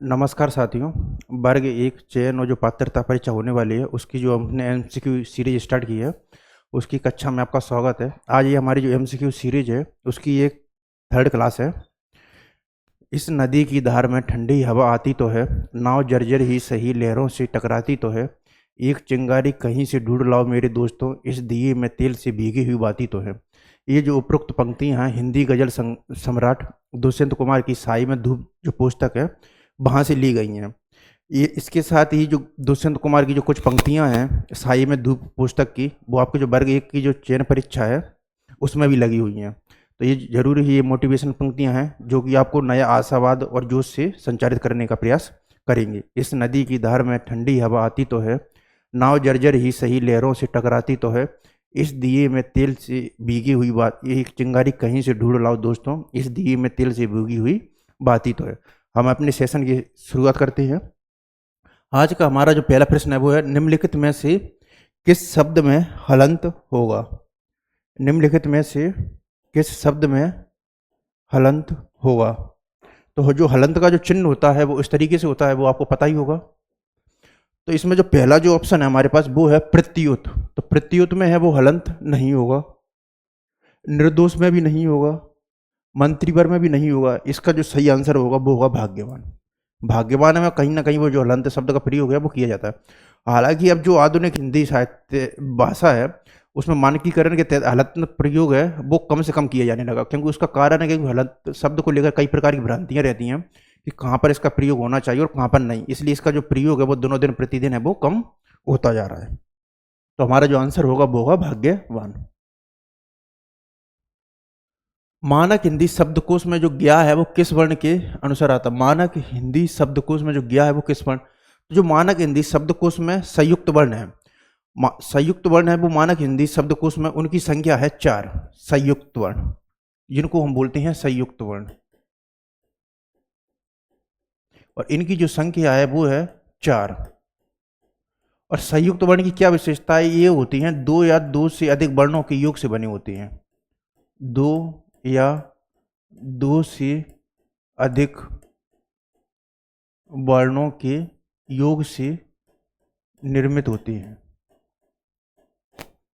नमस्कार साथियों। वर्ग एक चयन और जो पात्रता परीक्षा होने वाली है उसकी जो हमने एमसीक्यू सीरीज स्टार्ट की है उसकी कक्षा में आपका स्वागत है। आज ये हमारी जो एमसीक्यू सीरीज है उसकी एक थर्ड क्लास है। इस नदी की धार में ठंडी हवा आती तो है, नाव जर्जर ही सही लहरों से टकराती तो है, एक चिंगारी कहीं से ढूंढ लाओ मेरे दोस्तों, इस दिए में तेल से भीगी हुई बाती तो है। ये जो उपरोक्त पंक्तियां हैं हिंदी गजल सम्राट दुष्यंत कुमार की साई में धूप जो पुस्तक है वहाँ से ली गई हैं। ये इसके साथ ही जो दुष्यंत कुमार की जो कुछ पंक्तियां हैं साई में धूप पुस्तक की, वो आपके जो वर्ग एक की जो चयन परीक्षा है उसमें भी लगी हुई हैं। तो ये जरूर ही ये मोटिवेशन पंक्तियां हैं जो कि आपको नया आशावाद और जोश से संचारित करने का प्रयास करेंगे। इस नदी की धार में ठंडी हवा आती तो है, नाव जर्जर ही सही लहरों से टकराती तो है, इस दिए में तेल से भीगी हुई बात, ये एक चिंगारी कहीं से ढूंढ लाओ दोस्तों, इस दिए में तेल से भीगी हुई बात ही तो है। हम अपने सेशन की शुरुआत करते हैं। आज का हमारा जो पहला प्रश्न है वो है, निम्नलिखित में से किस शब्द में हलंत होगा? निम्नलिखित में से किस शब्द में हलंत होगा? तो जो हलंत का जो चिन्ह होता है वो इस तरीके से होता है, वो आपको पता ही होगा। तो इसमें जो पहला जो ऑप्शन है हमारे पास वो है प्रत्युत। तो प्रत्युत में है वो हलंत नहीं होगा, निर्दोष में भी नहीं होगा, मंत्रीवर में भी नहीं होगा। इसका जो सही आंसर होगा वो होगा भाग्यवान। भाग्यवान में कहीं ना कहीं वो जो हलंत शब्द का प्रयोग है वो किया जाता है। हालांकि अब जो आधुनिक हिंदी साहित्य भाषा है उसमें मानकीकरण के तहत हलंत प्रयोग है वो कम से कम किया जाने लगा, क्योंकि उसका कारण है कि हलंत शब्द को लेकर कई प्रकार की भ्रांतियां रहती हैं कि कहाँ पर इसका प्रयोग होना चाहिए और कहाँ पर नहीं। इसलिए इसका जो प्रयोग है वो दोनों दिन प्रतिदिन है वो कम होता जा रहा है। तो हमारा जो आंसर होगा वो होगा भाग्यवान। मानक हिंदी शब्दकोश में जो ज्ञा है वो किस वर्ण के अनुसार आता है? मानक हिंदी शब्दकोश में जो ज्ञा है वो किस वर्ण, जो मानक हिंदी शब्दकोश में संयुक्त वर्ण है, संयुक्त वर्ण है वो मानक हिंदी शब्दकोश में उनकी संख्या है 4 संयुक्त वर्ण, जिनको हम बोलते हैं संयुक्त वर्ण। और इनकी जो संख्या है वो है 4। और संयुक्त वर्ण की क्या विशेषताएं ये होती हैं? 2 या 2 से अधिक वर्णों के योग से बनी होती हैं। 2 या 2 से अधिक वर्णों के योग से निर्मित होती हैं।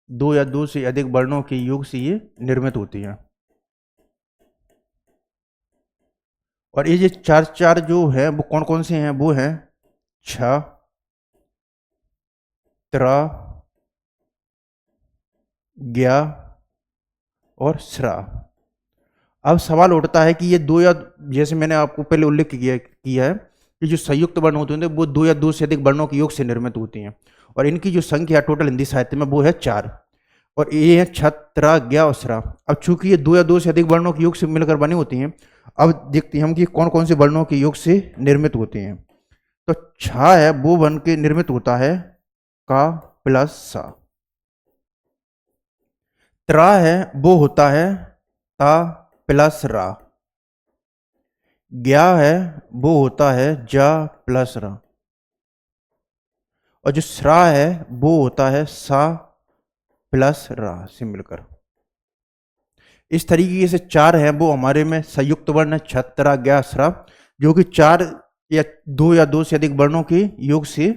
2 या 2 से अधिक वर्णों के योग से ये निर्मित होती हैं। और ये जो चार जो है वो कौन कौन से हैं? वो हैं छ, त्र, ज्ञा और श्रा। अब सवाल उठता है कि ये 2 या, जैसे मैंने आपको पहले उल्लेख किया है कि जो संयुक्त वर्ण होते हैं वो 2 या 2 से अधिक वर्णों के योग से निर्मित होती हैं। और इनकी जो संख्या टोटल हिंदी साहित्य में वो है 4। और ये है छत्र, ज्ञा और श्रा। अब चूंकि ये 2 या 2 से अधिक वर्णों के योग से मिलकर बनी होती हैं, अब देखते हैं हम कि कौन कौन से वर्णों के योग से निर्मित होते हैं। तो छा है वो बन के निर्मित होता है का प्लस सा। त्रा है वो होता है ता प्लस रा। ज्ञा है वो होता है जा प्लस रा। और जो श्रा है वो होता है सा प्लस रा से मिलकर। इस तरीके से 4 है वो हमारे में संयुक्त वर्ण है छत्र, ज्ञा, श्रा, जो कि 4 या 2 या 2 से अधिक वर्णों के योग से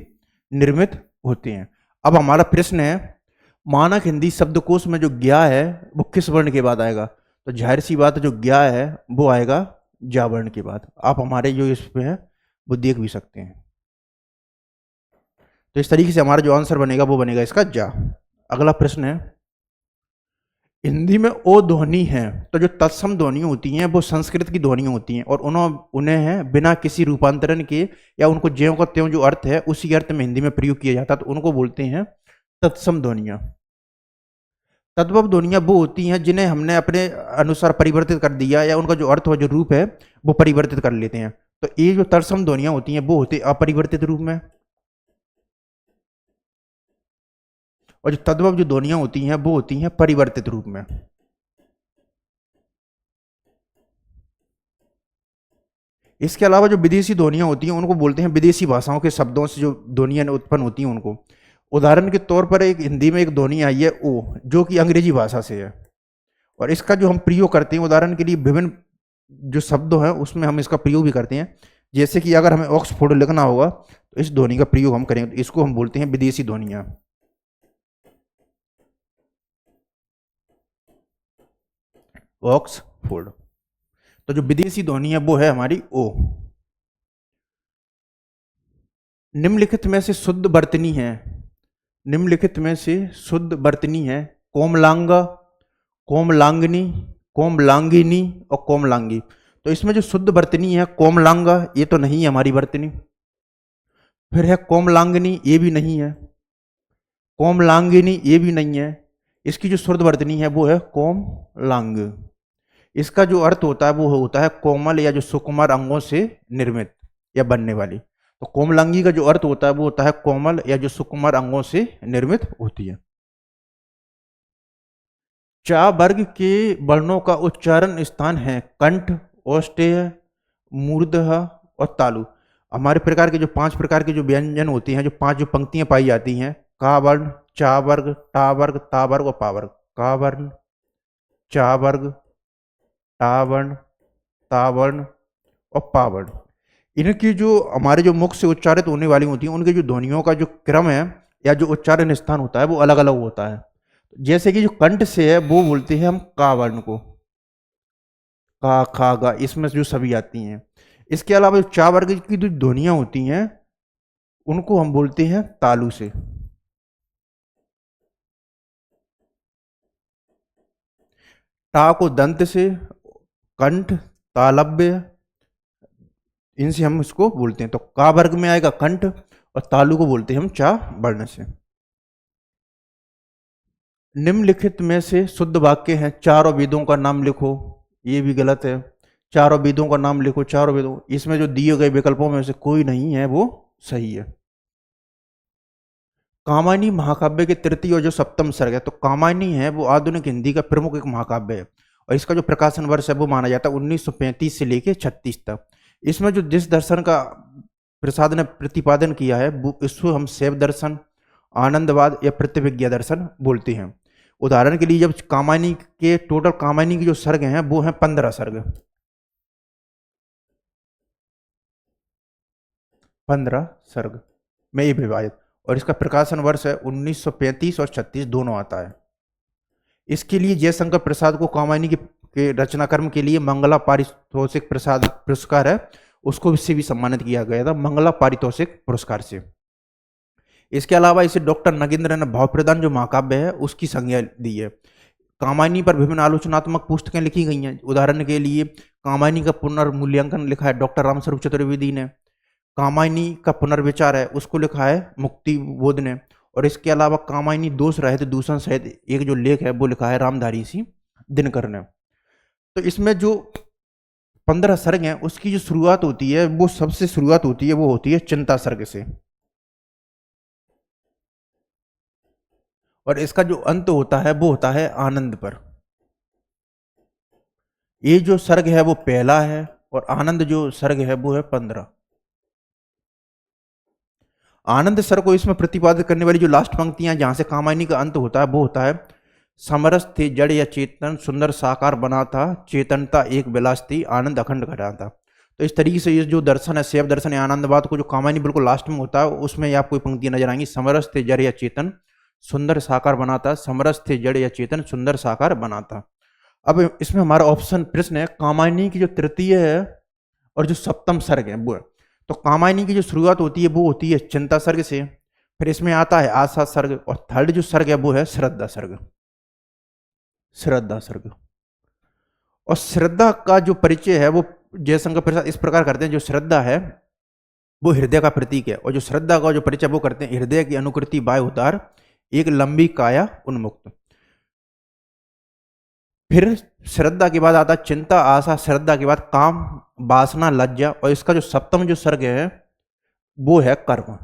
निर्मित होते हैं। अब हमारा प्रश्न है, मानक हिंदी शब्दकोश में जो ज्ञा है वो किस वर्ण के बाद आएगा? तो जाहिर सी बात है जो ज्ञा है वो आएगा जा वर्ण के बाद। आप हमारे जो इसमें है वो देख भी सकते हैं। तो इस तरीके से हमारा जो आंसर बनेगा वो बनेगा इसका जा। अगला प्रश्न है, हिंदी में ओ ध्वनि है तो जो तत्सम ध्वनियां होती हैं वो संस्कृत की ध्वनियां होती हैं और उन्हें है बिना किसी रूपांतरण के या उनको ज्यों का त्यों जो अर्थ है उसी अर्थ में हिंदी में प्रयोग किया जाता है, तो उनको बोलते हैं तत्सम ध्वनियां। तद्भव ध्वनियां वो होती हैं जिन्हें हमने अपने अनुसार परिवर्तित कर दिया या उनका जो अर्थ हो जो रूप है वो परिवर्तित कर लेते हैं। तो ये जो तत्सम ध्वनियां होती हैं वो होती है अपरिवर्तित रूप में, और जो तद्भव जो ध्वनियां होती हैं वो होती हैं परिवर्तित रूप में। इसके अलावा जो विदेशी ध्वनियां होती हैं उनको बोलते हैं विदेशी भाषाओं के शब्दों से जो ध्वनियां उत्पन्न होती हैं उनको। उदाहरण के तौर पर एक हिंदी में एक ध्वनि आई है ओ, जो कि अंग्रेजी भाषा से है, और इसका जो हम प्रयोग करते हैं उदाहरण के लिए विभिन्न जो शब्द हैं उसमें हम इसका प्रयोग भी करते हैं। जैसे कि अगर हमें ऑक्सफोर्ड लिखना होगा तो इस ध्वनि का प्रयोग हम करेंगे, तो इसको हम बोलते हैं विदेशी ध्वनियां, ऑक्सफोर्ड। तो जो विदेशी ध्वनि है वो है हमारी ओ। निम्नलिखित में से शुद्ध वर्तनी है, निम्नलिखित में से शुद्ध वर्तनी है कोमलांगा, कोमलांगनी, कोमलांगिनी और कोमलांगी। तो इसमें जो शुद्ध वर्तनी है कोमलांगा, ये तो नहीं है हमारी वर्तनी। फिर है कोमलांगनी, ये भी नहीं है। कोमलांगिनी, ये भी नहीं है। इसकी जो शुद्ध वर्तनी है वो है कोमलांग। इसका जो अर्थ होता है वो होता है कोमल या जो सुकुमार अंगों से निर्मित या बनने वाली। तो कोमलांगी का जो अर्थ होता है वो होता है कोमल या जो सुकुमार अंगों से निर्मित होती है। चा वर्ग के वर्णों का उच्चारण स्थान है कंठ, औष्ठ्य, मूर्धः और तालु। हमारे प्रकार के जो 5 प्रकार के जो व्यंजन होते हैं, जो 5 जो पंक्तियां पाई जाती हैं, का वर्ण, चा वर्ग, टा वर्ग, ता वर्ग और पा वर्ग। का वर्ण, चा वर्ग, टा वर्ण, ता वर्ण और पा वर्ण। इनकी जो हमारे जो मुख से उच्चारित होने वाली होती हैं, उनके जो ध्वनियों का जो क्रम है या जो उच्चारण स्थान होता है वो अलग अलग होता है। जैसे कि जो कंठ से है वो बोलते हैं हम का वर्ण को, का, खा, गा, इसमें जो सभी आती हैं। इसके अलावा जो चा वर्ग की जो ध्वनियां होती हैं उनको हम बोलते हैं तालु से। टा को दंत से, कंठ, तालव्य, इनसे हम इसको बोलते हैं। तो का वर्ग में आएगा कंठ और तालु को बोलते हैं हम चा वर्ण से। निम्नलिखित में से शुद्ध वाक्य हैं चारों वेदों का नाम लिखो, ये भी गलत है। चारों वेदों का नाम लिखो, चारों वेदों, इसमें जो दिए गए विकल्पों में से कोई नहीं है वो सही है। कामायनी महाकाव्य के तृतीय और जो सप्तम सर्ग है, तो कामायनी है वो आधुनिक हिंदी का प्रमुख एक महाकाव्य है और इसका जो प्रकाशन वर्ष है वो माना जाता है 1935 से लेके 36 तक। इसमें जो जिस दर्शन का प्रसाद ने प्रतिपादन किया है वो इसको हम शैव दर्शन, आनंदवाद या प्रतिविज्ञा दर्शन बोलते हैं। उदाहरण के लिए जब कामायनी के टोटल कामायनी की जो सर्ग हैं वो हैं 15 सर्ग, 15 सर्ग में ये विभाजित, और इसका प्रकाशन वर्ष है 1935 और 36 दोनों आता है। इसके लिए जयशंकर प्रसाद को कामायनी के रचनाक्रम के लिए मंगला पारितोषिक प्रसाद पुरस्कार है, उसको इससे भी सम्मानित किया गया था मंगला पारितोषिक पुरस्कार से। इसके अलावा इसे डॉक्टर नगेंद्र ने भाव प्रदान जो महाकाव्य है उसकी संज्ञा दी है। कामायनी पर विभिन्न आलोचनात्मक पुस्तकें लिखी गई हैं। उदाहरण के लिए कामायनी का पुनर्मूल्यांकन लिखा है डॉक्टर रामस्वरूप चतुर्वेदी ने। कामायनी का पुनर्विचार है उसको लिखा है मुक्ति बोध ने। और इसके अलावा कामायनी दोष रहित दूषण सहित एक जो लेख है वो लिखा है रामधारी सिंह दिनकर ने। तो इसमें जो 15 सर्ग हैं उसकी जो शुरुआत होती है वो सबसे शुरुआत होती है वो होती है चिंता सर्ग से, और इसका जो अंत होता है वो होता है आनंद पर। ये जो सर्ग है वो पहला है और आनंद जो सर्ग है वो है 15। आनंद सर्ग को इसमें प्रतिपादित करने वाली जो लास्ट पंक्तियां जहां से कामायनी का अंत होता है वो होता है समरस थे जड़ या चेतन सुंदर साकार बना था, चेतनता एक विलास थी आनंद अखंड घटा था। तो इस तरीके से ये जो दर्शन है शैव दर्शन या आनंदवाद को जो कामायनी बिल्कुल लास्ट में होता है उसमें आपको पंक्तियां नजर आएंगी, समरस थे जड़ या चेतन सुंदर साकार बनाता, समरस थे जड़ या चेतन सुंदर साकार बनाता। अब इसमें हमारा ऑप्शन प्रश्न है कामायनी की जो तृतीय है और जो सप्तम सर्ग है वो है। तो कामायनी की जो शुरुआत होती है वो होती है चिंता सर्ग से, फिर इसमें आता है आशा सर्ग, और थर्ड जो सर्ग है वो है श्रद्धा सर्ग, श्रद्धा सर्ग। और श्रद्धा का जो परिचय है वो जयशंकर प्रसाद इस प्रकार करते हैं, जो श्रद्धा है वो हृदय का प्रतीक है, और जो श्रद्धा का जो परिचय वो करते हैं हृदय की अनुकृति बाय उतार एक लंबी काया उन्मुक्त। फिर श्रद्धा के बाद आता है चिंता आशा, श्रद्धा के बाद काम वासना लज्जा, और इसका जो सप्तम जो सर्ग है वो है कर्म।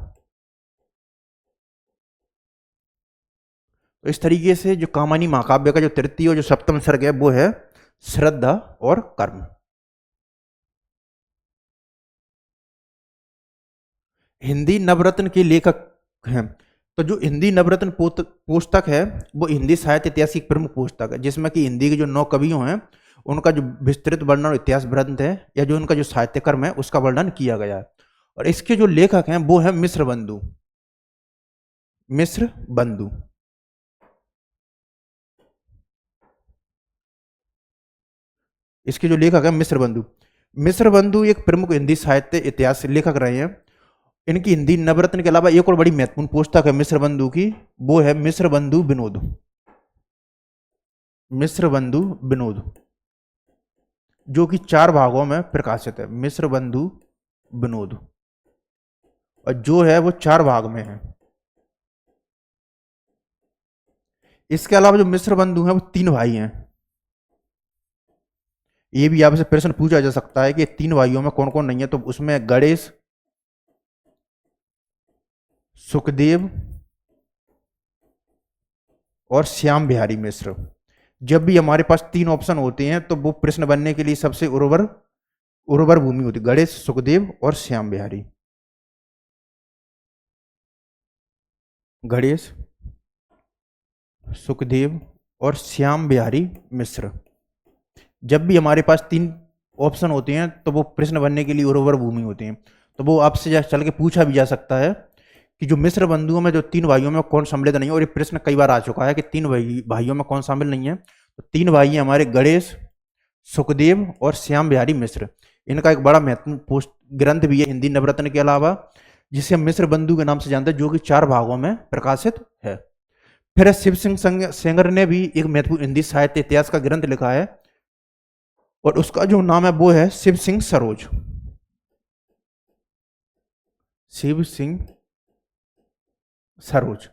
तो इस तरीके से जो कामायनी महाकाव्य का जो तृतीय और जो सप्तम सर्ग है वो है श्रद्धा और कर्म। हिंदी नवरत्न के लेखक हैं, तो जो हिंदी नवरत्न पुस्तक है वो हिंदी साहित्य इतिहास की प्रमुख पुस्तक है, जिसमें कि हिंदी के जो 9 कवियों हैं उनका जो विस्तृत वर्णन इतिहास ग्रंथ है या जो उनका जो साहित्य कर्म है उसका वर्णन किया गया है। और इसके जो लेखक हैं वो है मिश्र बंधु। मिश्र बंधु। इसके जो लेखक है मिश्र बंधु। मिश्र बंधु एक प्रमुख हिंदी साहित्य इतिहास लेखक रहे हैं। इनकी हिंदी नवरत्न के अलावा एक और बड़ी महत्वपूर्ण पुस्तक है मिश्र बंधु की, वो है मिश्र बंधु विनोद। मिश्र बंधु विनोद, जो कि 4 भागों में प्रकाशित है। मिश्र बंधु विनोद, और जो है वो 4 भाग में है। इसके अलावा जो मिश्र बंधु हैं वो 3 भाई हैं। ये भी आपसे प्रश्न पूछा जा सकता है कि 3 भाइयों में कौन कौन नहीं है, तो उसमें गणेश, सुखदेव और श्याम बिहारी मिश्र। जब भी हमारे पास 3 ऑप्शन होते हैं तो वो प्रश्न बनने के लिए सबसे उर्वर भूमि होती है, गणेश, सुखदेव और श्याम बिहारी। गणेश, सुखदेव और श्याम बिहारी मिश्र। जब भी हमारे पास 3 ऑप्शन होते हैं तो वो प्रश्न बनने के लिए उर्वर भूमि होते हैं। तो वो आपसे चल के पूछा भी जा सकता है कि जो मिश्र बंधुओं में जो 3 भाइयों में कौन सम्मिलित नहीं है, और ये प्रश्न कई बार आ चुका है कि 3 भाइयों में कौन शामिल नहीं है। तो 3 भाई हैं हमारे, गणेश, सुखदेव और श्याम बिहारी मिश्र। इनका एक बड़ा महत्वपूर्ण ग्रंथ भी है हिंदी नवरत्न के अलावा, जिसे हम मिश्र बंधु के नाम से जानते हैं, जो कि 4 भागों में प्रकाशित है। फिर शिव सिंह सेंगर ने भी एक महत्वपूर्ण हिंदी साहित्य इतिहास का ग्रंथ लिखा है, और उसका जो नाम है वो है शिव सिंह सरोज। शिव सिंह सरोज।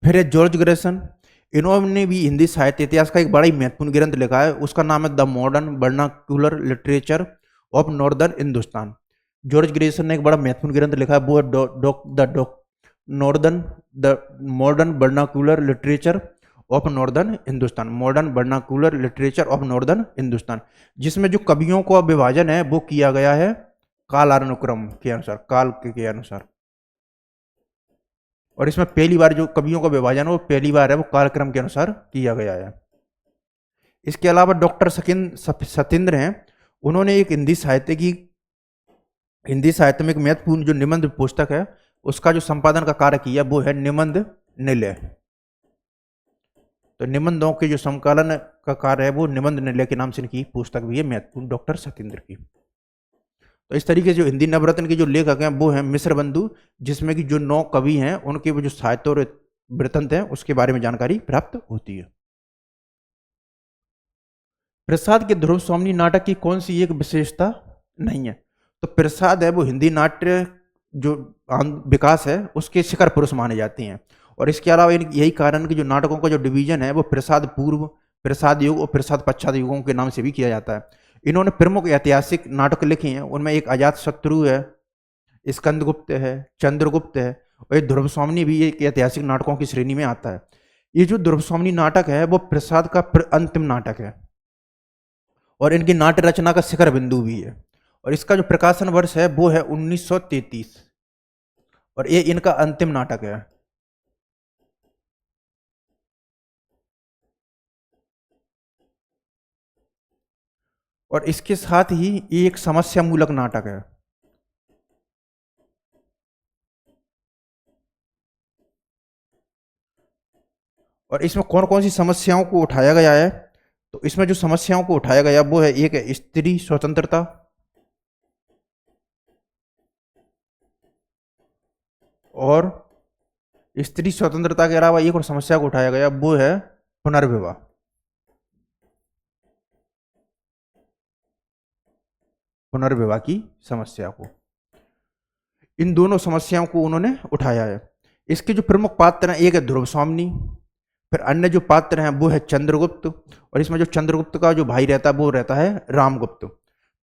फिर है जॉर्ज ग्रेसन। इन्होंने भी हिंदी साहित्य इतिहास का एक बड़ा ही महत्वपूर्ण ग्रंथ लिखा है, उसका नाम है the modern vernacular literature of northern Hindustan. George Grayson ने एक बड़ा महत्वपूर्ण ग्रंथ लिखा है, वो है the modern vernacular literature of northern Hindustan. Modern vernacular literature of northern Hindustan, जिसमें जो कवियों का विभाजन है वो किया गया है कालानुक्रम के अनुसार, काल के अनुसार। और इसमें पहली बार जो कवियों का विभाजन है वो पहली बार है वो कालक्रम के अनुसार किया गया है। इसके अलावा डॉक्टर सत्येंद्र हैं, उन्होंने एक हिंदी साहित्य में एक महत्वपूर्ण जो निबंध पुस्तक है उसका जो संपादन का कार्य किया वो है निबंध निलय। तो निबंधों के जो संकलन का कार्य है वो निबंध निलय के नाम से इनकी पुस्तक भी है महत्वपूर्ण, डॉक्टर सत्येंद्र की। तो इस तरीके से जो हिंदी नवरत्न के जो लेखक हैं वो हैं मिश्र बंधु, जिसमें कि जो 9 कवि हैं उनके वो जो साहित्य और वृत्तांत हैं उसके बारे में जानकारी प्राप्त होती है। प्रसाद के ध्रुव स्वामिनी नाटक की कौन सी एक विशेषता नहीं है? तो प्रसाद है वो हिंदी नाट्य जो विकास है उसके शिखर पुरुष माने जाते हैं। और इसके अलावा यही कारण कि जो नाटकों का जो डिवीजन है वो प्रसाद पूर्व, प्रसाद युग और प्रसाद पश्चात युगों के नाम से भी किया जाता है। इन्होंने प्रमुख ऐतिहासिक नाटक लिखे हैं, उनमें एक अजात शत्रु है, स्कंदगुप्त है, चंद्रगुप्त है, और ये ध्रुव स्वामिनी भी एक ऐतिहासिक नाटकों की श्रेणी में आता है। ये जो ध्रुव स्वामिनी नाटक है वो प्रसाद का अंतिम नाटक है, और इनकी नाट्य रचना का शिखर बिंदु भी है। और इसका जो प्रकाशन वर्ष है वो है 1933, और ये इनका अंतिम नाटक है। और इसके साथ ही ये एक समस्या मूलक नाटक है। और इसमें कौन कौन सी समस्याओं को उठाया गया है? तो इसमें जो समस्याओं को उठाया गया वो है, एक है स्त्री स्वतंत्रता, और स्त्री स्वतंत्रता के अलावा एक और समस्या को उठाया गया वो है पुनर्विवाह। पुनर्विवाह की समस्या को, इन दोनों समस्याओं को उन्होंने उठाया है। इसके जो प्रमुख पात्र हैं, एक है ध्रुव स्वामिनी, फिर अन्य जो पात्र हैं वो है चंद्रगुप्त, और इसमें जो चंद्रगुप्त का जो भाई रहता है वो रहता है रामगुप्त।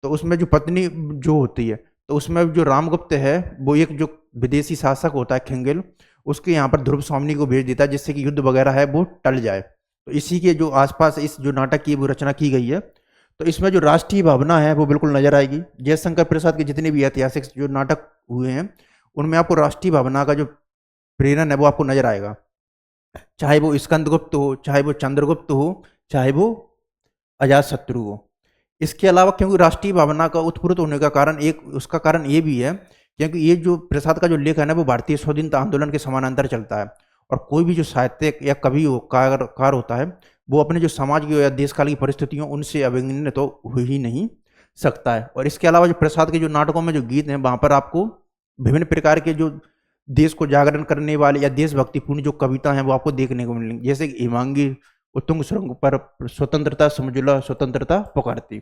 तो उसमें जो पत्नी जो होती है, तो उसमें जो रामगुप्त है वो एक जो विदेशी शासक होता है खिंगिल, उसके यहाँ पर ध्रुव स्वामिनी को भेज देता है जिससे कि युद्ध वगैरह है वो टल जाए। तो इसी के जो आसपास इस जो नाटक की वो रचना की गई है। तो इसमें जो राष्ट्रीय भावना है वो बिल्कुल नजर आएगी। जयशंकर प्रसाद के जितने भी ऐतिहासिक जो नाटक हुए हैं उनमें आपको राष्ट्रीय भावना का जो प्रेरण है वो आपको नजर आएगा। चाहे वो स्कंदगुप्त हो, चाहे वो चंद्रगुप्त हो, चाहे वो अजातशत्रु हो। इसके अलावा क्योंकि राष्ट्रीय भावना का उत्प्रेरित होने का कारण, एक उसका कारण ये भी है क्योंकि ये जो प्रसाद का जो लेख है ना, वो भारतीय स्वाधीनता आंदोलन के समानांतर चलता है। और कोई भी जो साहित्यिक या कवि हो, कार होता है, वो अपने जो समाज की या देश काल की परिस्थितियों उनसे अभिन्न तो हो ही नहीं सकता है। और इसके अलावा जो प्रसाद के जो नाटकों में जो गीत हैं, वहाँ पर आपको विभिन्न प्रकार के जो देश को जागरण करने वाले या देशभक्तिपूर्ण जो कविता हैं वो आपको देखने को मिलेंगी। जैसे कि हिमांगी उत्तुंग सुरंग पर स्वतंत्रता समझौता स्वतंत्रता पुकारती।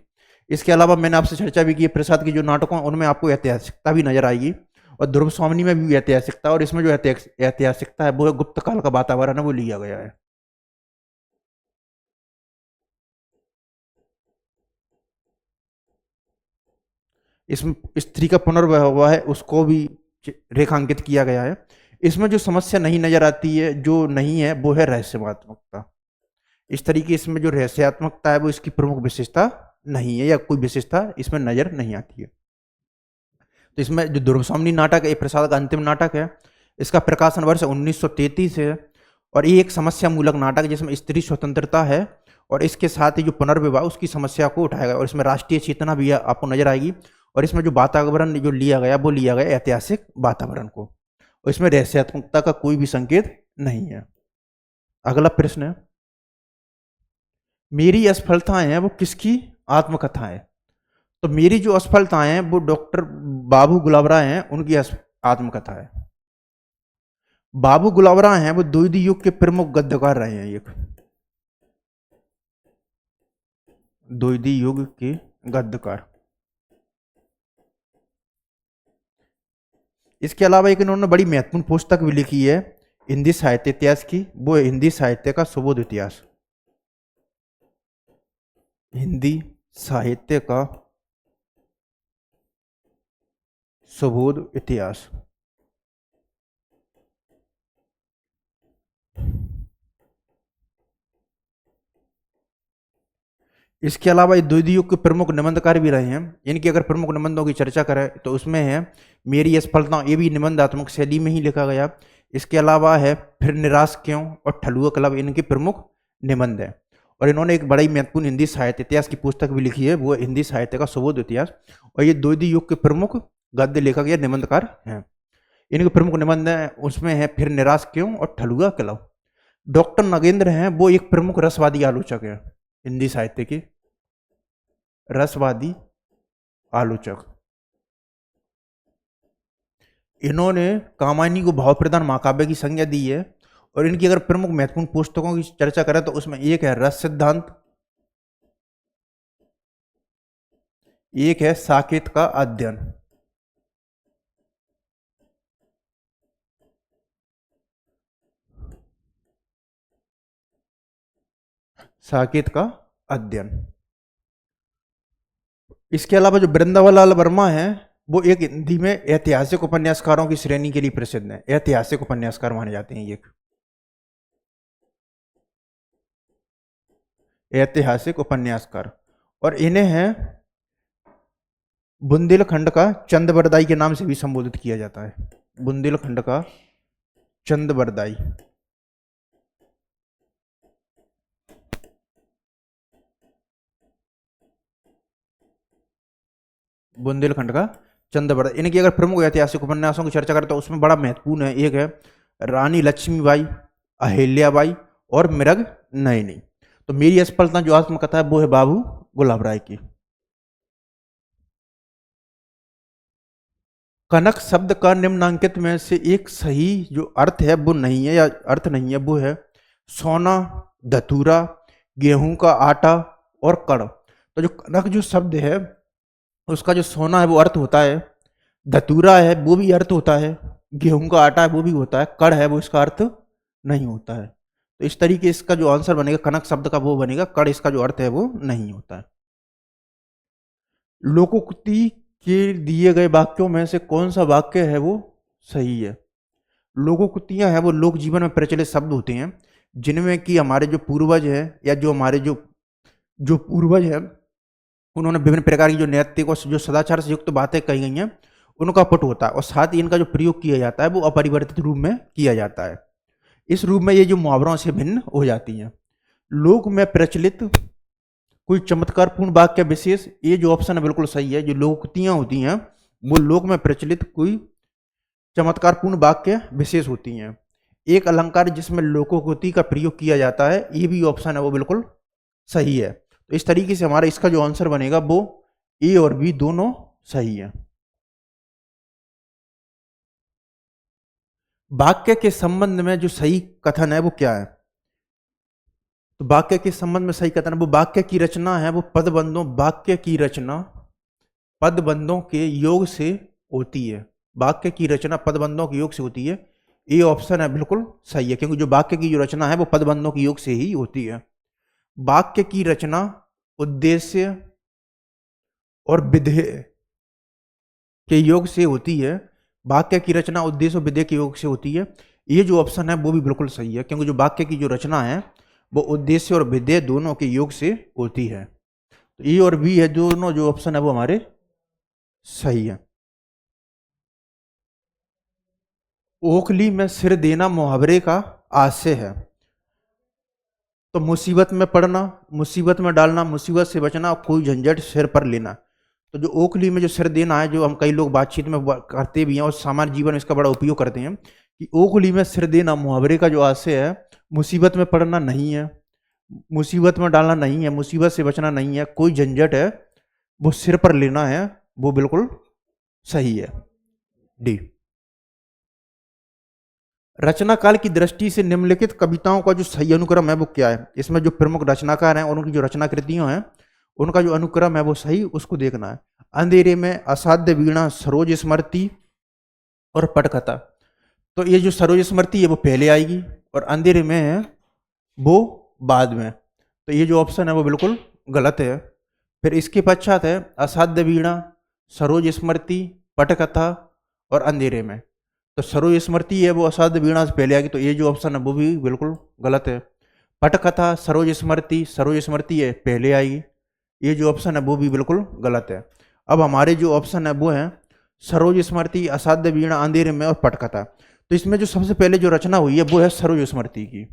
इसके अलावा मैंने आपसे चर्चा भी की प्रसाद के जो नाटकों हैं उनमें आपको ऐतिहासिकता भी नजर आएगी, और ध्रुव स्वामिनी में भी ऐतिहासिकता, और इसमें जो ऐतिहासिकता है वो गुप्त काल का वातावरण है वो लिया गया है। इसमें स्त्री का पुनर्विवाह है उसको भी रेखांकित किया गया है। इसमें जो समस्या नहीं नजर आती है, जो नहीं है, वो है रहस्यात्मकता। इस तरीके इसमें जो रहस्यात्मकता है वो इसकी प्रमुख विशेषता नहीं है, या कोई विशेषता इसमें नजर नहीं आती है। तो इसमें जो ध्रुवस्वामिनी नाटक है, प्रसाद का अंतिम नाटक है, इसका प्रकाशन वर्ष 1933 है, और ये एक समस्या मूलक नाटक जिसमें स्त्री स्वतंत्रता है और इसके साथ ही जो पुनर्विवाह उसकी समस्या को उठाया गया, और इसमें राष्ट्रीय चेतना भी आपको नजर आएगी। और इसमें जो वातावरण जो लिया गया वो लिया गया ऐतिहासिक वातावरण को, और इसमें रहस्यात्मकता का कोई भी संकेत नहीं है। अगला प्रश्न है, मेरी असफलताएं हैं वो किसकी आत्मकथा है? तो मेरी जो असफलताएं हैं वो डॉक्टर बाबू गुलाब राय हैं, उनकी आत्मकथा है। बाबू गुलाब राय हैं वो द्वितीय युग के प्रमुख गद्यकार रहे हैं, एक द्वितीय युग के गद्यकार। इसके अलावा एक इन्होंने बड़ी महत्वपूर्ण पुस्तक भी लिखी है हिंदी साहित्य इतिहास की, वो है हिंदी साहित्य का सुबोध इतिहास। हिंदी साहित्य का सुबोध इतिहास। इसके अलावा ये द्वितीय युग के प्रमुख निबंधकार भी रहे हैं। इनकी अगर प्रमुख निबंधों की चर्चा करें तो उसमें है मेरी असफलता, ये भी निबंधात्मक शैली में ही लिखा गया। इसके अलावा है फिर निराश क्यों और ठलुआ क्लब, इनके प्रमुख निबंध है। और इन्होंने एक बड़ी महत्वपूर्ण हिंदी साहित्य इतिहास की पुस्तक भी लिखी है, वो हिंदी साहित्य का सुबोध इतिहास। और ये द्वितीय युग के प्रमुख गद्य लेखक या निबंधकार हैं। इनके प्रमुख निबंध हैं, उसमें है फिर निराश क्यों और ठलुआ क्लब। डॉक्टर नगेंद्र हैं वो एक प्रमुख रसवादी आलोचक है, हिंदी साहित्य के रसवादी आलोचक। इन्होंने कामायनी को भाव प्रधान महाकाव्य की संज्ञा दी है। और इनकी अगर प्रमुख महत्वपूर्ण पुस्तकों की चर्चा करें तो उसमें एक है रस सिद्धांत, एक है साकेत का अध्ययन। साकेत का अध्ययन। इसके अलावा जो वृंदावनलाल वर्मा है वो एक हिंदी में ऐतिहासिक उपन्यासकारों की श्रेणी के लिए प्रसिद्ध है, ऐतिहासिक उपन्यासकार माने जाते हैं, एक ऐतिहासिक उपन्यासकार। और इन्हें है बुंदेलखंड का चंद के नाम से भी संबोधित किया जाता है, बुंदेलखंड का चंद। बुंदेलखंड का चंद्रवरदाई। इनकी अगर प्रमुख ऐतिहासिक उपन्यासों की चर्चा करें तो उसमें बड़ा महत्वपूर्ण है, एक है रानी लक्ष्मीबाई, अहिल्याबाई और मृग नयनी। तो मेरी असफलता जो आत्मकथा है वो है बाबू गुलाब राय की। कनक शब्द का निम्नांकित में से एक सही जो अर्थ है वो नहीं है, या अर्थ नहीं है, वो है सोना, धतूरा, गेहूं का आटा और कड़। तो जो कनक जो शब्द है उसका जो सोना है वो अर्थ होता है, धतूरा है वो भी अर्थ होता है, गेहूं का आटा है वो भी होता है, कड़ है वो इसका अर्थ नहीं होता है। तो इस तरीके इसका जो आंसर बनेगा कनक शब्द का वो बनेगा, कड़ इसका जो अर्थ है वो नहीं होता है। लोकोक्ति के दिए गए वाक्यों में से कौन सा वाक्य है वो सही है? लोकोक्तियां हैं वो लोक जीवन में प्रचलित शब्द होते हैं जिनमें कि हमारे जो पूर्वज है या जो हमारे जो जो पूर्वज है उन्होंने विभिन्न प्रकार की जो नैतिक और जो सदाचार से युक्त बातें कही गई हैं उनका पुट होता है, और साथ ही इनका जो प्रयोग किया जाता है वो अपरिवर्तित रूप में किया जाता है। इस रूप में ये जो मुहावरों से भिन्न हो जाती हैं। लोक में प्रचलित कोई चमत्कारपूर्ण वाक्य विशेष, ये जो ऑप्शन है बिल्कुल सही है। जो लोकोक्तियां होती हैं वो लोक में प्रचलित कोई चमत्कारपूर्ण वाक्य विशेष होती हैं। एक अलंकार जिसमें लोकोक्ति का प्रयोग किया जाता है, ये भी ऑप्शन है वो बिल्कुल सही है। तो इस तरीके से हमारा इसका जो आंसर बनेगा वो ए और बी दोनों सही है। वाक्य के संबंध में जो सही कथन है वो क्या है? तो वाक्य के संबंध में सही कथन है वो वाक्य की रचना है वो पदबंधों, वाक्य की रचना पदबंधों के योग से होती है। वाक्य की रचना पदबंधों के योग से होती है। ये ऑप्शन है बिल्कुल सही है, क्योंकि जो वाक्य की जो रचना है वो पदबंधों के योग से ही होती है। वाक्य की रचना उद्देश्य और विधेय के योग से होती है। वाक्य की रचना उद्देश्य और विधेय के योग से होती है। ये जो ऑप्शन है वो भी बिल्कुल सही है, क्योंकि जो वाक्य की जो रचना है वो उद्देश्य और विधेय दोनों के योग से होती है। तो ए और बी है दोनों जो ऑप्शन है वो हमारे सही है। ओखली में सिर देना मुहावरे का आशय है। तो मुसीबत में पड़ना, मुसीबत में डालना, मुसीबत से बचना, कोई झंझट सिर पर लेना। तो जो ओखली में जो सिर देना है, जो हम कई लोग बातचीत में करते भी हैं और सामान्य जीवन में इसका बड़ा उपयोग करते हैं कि ओखली में सिर देना मुहावरे का जो आशय है, मुसीबत में पड़ना नहीं है, मुसीबत में डालना नहीं है, मुसीबत से बचना नहीं है, कोई झंझट है वो सिर पर लेना है, वो बिल्कुल सही है, डी। रचना काल की दृष्टि से निम्नलिखित कविताओं का जो सही अनुक्रम है वो क्या है? इसमें जो प्रमुख रचनाकार हैं और उनकी जो रचना कृतियां हैं उनका जो अनुक्रम है वो सही, उसको देखना है। अंधेरे में, असाध्य वीणा, सरोज स्मृति और पटकथा। तो ये जो सरोज स्मृति है वो पहले आएगी और अंधेरे में है वो बाद में। तो ये जो ऑप्शन है वो बिल्कुल गलत है। फिर इसके पश्चात है असाध्य वीणा, सरोज स्मृति, पटकथा और अंधेरे में। तो सरोज स्मृति है वो असाध्य वीणा से पहले आएगी, तो ये जो ऑप्शन है वो भी बिल्कुल गलत है। पटकथा, सरोज स्मृति है पहले आएगी, ये जो ऑप्शन है वो भी बिल्कुल गलत है। अब हमारे जो ऑप्शन है वो है सरोज स्मृति, असाध्य वीणा, अंधेरे में और पटकथा। तो इसमें जो सबसे पहले जो रचना हुई है वो है सरोज स्मृति की।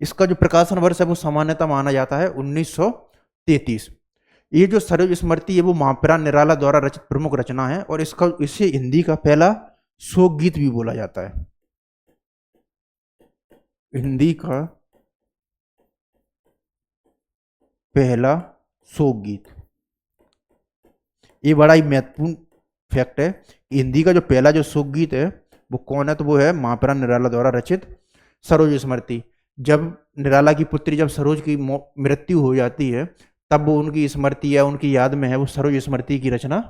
इसका जो प्रकाशन वर्ष है वो सामान्यतः माना जाता है 1933। ये जो सरोज स्मृति है वो महाप्राण निराला द्वारा रचित प्रमुख रचना है और इसे हिंदी का पहला शोक गीत भी बोला जाता है। हिंदी का पहला शोक गीत, ये बड़ा ही महत्वपूर्ण फैक्ट है कि हिंदी का जो पहला जो शोक गीत है वो कौन है? तो वो है महाप्राण निराला द्वारा रचित सरोज स्मृति। जब निराला की पुत्री जब सरोज की मृत्यु हो जाती है तब वो उनकी स्मृति या उनकी याद में है वो सरोज स्मृति की रचना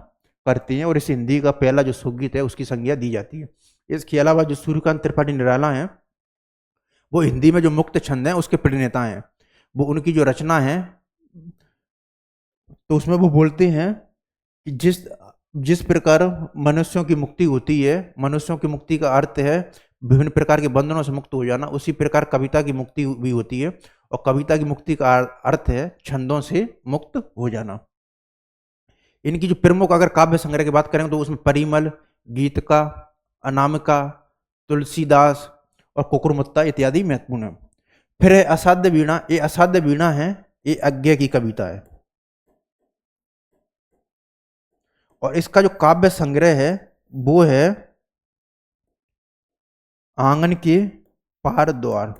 करती हैं और इस हिंदी का पहला जो शोक गीत है उसकी संज्ञा दी जाती है। इसके अलावा जो सूर्यकांत त्रिपाठी निराला हैं वो हिंदी में जो मुक्त छंद हैं उसके प्रणेता हैं। वो उनकी जो रचना है तो उसमें वो बोलते हैं कि जिस जिस प्रकार मनुष्यों की मुक्ति होती है, मनुष्यों की मुक्ति का अर्थ है विभिन्न प्रकार के बंधनों से मुक्त हो जाना, उसी प्रकार कविता की मुक्ति भी होती है और कविता की मुक्ति का अर्थ है छंदों से मुक्त हो जाना। इनकी जो प्रमुख अगर काव्य संग्रह की बात करें तो उसमें परिमल, गीतका, अनामिका, तुलसीदास और कुकुरमुत्ता इत्यादि महत्वपूर्ण है। फिर है असाध्य वीणा। ये असाध्य वीणा है, ये अज्ञे की कविता है और इसका जो काव्य संग्रह है वो है आंगन के पार द्वार।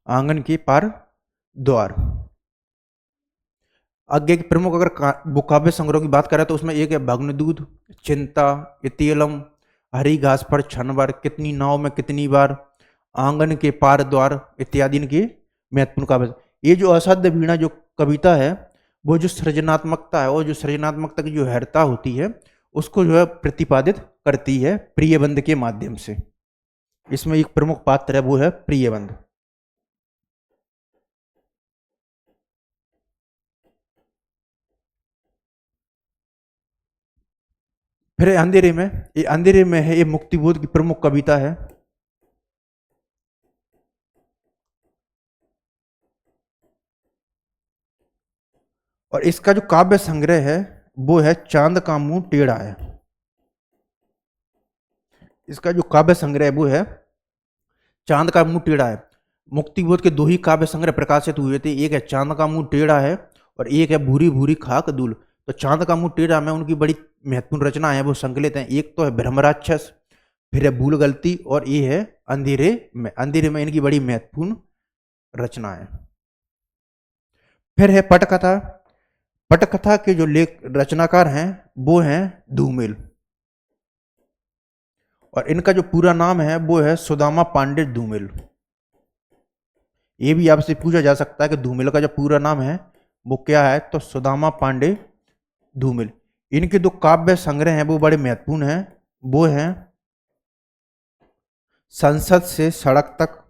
आंगन के पार द्वार। आगे के प्रमुख अगर काव्य संग्रह की बात करें तो उसमें एक है भग्नदूत, चिंता, इतियलम, हरी घास पर क्षण भर, कितनी नाव में कितनी बार, आंगन के पार द्वार इत्यादि इनके महत्वपूर्ण काव्य। ये जो असाध्य वीणा जो कविता है वो जो सृजनात्मकता है और जो सृजनात्मकता की जो हैरता होती है उसको जो है प्रतिपादित करती है प्रियबंध के माध्यम से। इसमें एक प्रमुख पात्र है वो है प्रियबंध। फिर अंधेरे में, ये अंधेरे में है, ये मुक्तिबोध की प्रमुख कविता है और इसका जो काव्य संग्रह है वो है चांद का मुंह टेढ़ा है। इसका जो काव्य संग्रह है वो है चांद का मुंह टेढ़ा है। मुक्तिबोध के दो ही काव्य संग्रह प्रकाशित हुए थे, एक है चांद का मुंह टेढ़ा है और एक है भूरी भूरी खाक दूल। तो चांद का मुंह टेढ़ा में उनकी बड़ी महत्वपूर्ण रचना है वो संकलित हैं। एक तो है ब्रह्मराक्षस, फिर है भूल गलती और ये है अंधेरे में। अंधेरे में इनकी बड़ी महत्वपूर्ण रचना है। फिर है पटकथा। पटकथा के जो लेख रचनाकार हैं वो हैं धूमिल और इनका जो पूरा नाम है वो है सुदामा पांडे धूमिल। ये भी आपसे पूछा जा सकता है कि धूमिल का जो पूरा नाम है वो क्या है, तो सुदामा पांडे धूमिल। इनके दो काव्य संग्रह हैं वो बड़े महत्वपूर्ण हैं, वो हैं संसद से सड़क तक,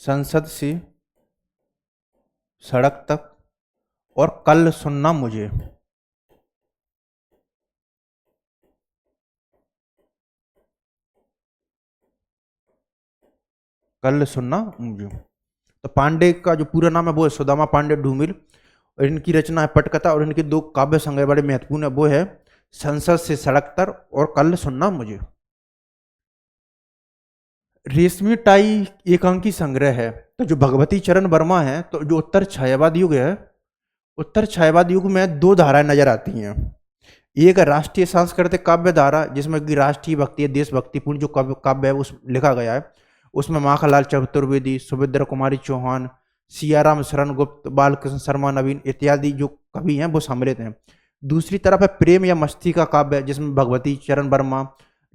संसद से सड़क तक और कल सुनना मुझे। कल सुनना मुझे। तो पांडे का जो पूरा नाम है वो है सुदामा पांडे धूमिल और इनकी रचना है पटकथा और इनके दो काव्य संग्रह बड़े महत्वपूर्ण है, वो है संसद से सड़क तक और कल सुनना मुझे। रेशमी टाई एकांकी संग्रह है। तो जो भगवती चरण वर्मा है, तो जो उत्तर छायावाद युग है, उत्तर छायावाद युग में दो धाराएं नजर आती हैं। एक है राष्ट्रीय सांस्कृतिक काव्य धारा जिसमें कि राष्ट्रीय भक्ति देशभक्तिपूर्ण जो काव्य है उस लिखा गया है। उसमें माखनलाल चतुर्वेदी, सुभद्रा कुमारी चौहान, सियाराम शरण गुप्त, बालकृष्ण शर्मा नवीन इत्यादि जो कवि हैं वो सम्मिलित हैं। दूसरी तरफ है प्रेम या मस्ती का काव्य जिसमें भगवती चरण वर्मा,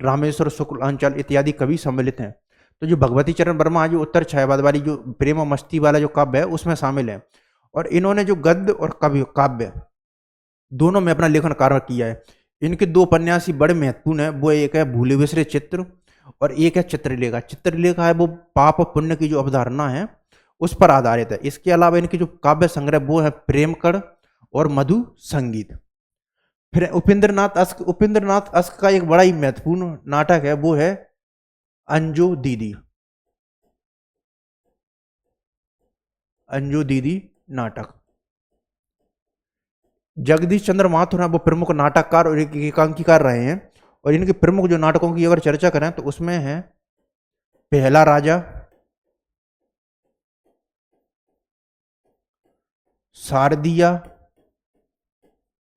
रामेश्वर शुक्ल अंचल इत्यादि कवि सम्मिलित हैं। तो जो भगवती चरण वर्मा जो उत्तर छायावाद वाली जो प्रेम और मस्ती वाला जो काव्य है उसमें शामिल है और इन्होंने जो गद्य और काव्य दोनों में अपना लेखन कार्य किया है। इनके दो उपन्यास ही बड़े महत्वपूर्ण है, वो एक है भूले बिसरे चित्र और एक है चित्रलेखा। चित्रलेखा है वो पाप पुण्य की जो अवधारणा है उस पर आधारित है। इसके अलावा इनके जो काव्य संग्रह वो है प्रेमकड़ और मधु संगीत। फिर उपेंद्रनाथ अस्क। उपेंद्रनाथ अस्क का एक बड़ा ही महत्वपूर्ण नाटक है वो है अंजू दीदी। अंजू दीदी नाटक। जगदीश चंद्र माथुर है वो प्रमुख नाटककार और एकांकीकार रहे हैं और इनके प्रमुख जो नाटकों की अगर चर्चा करें तो उसमें है पहला राजा, शारदिया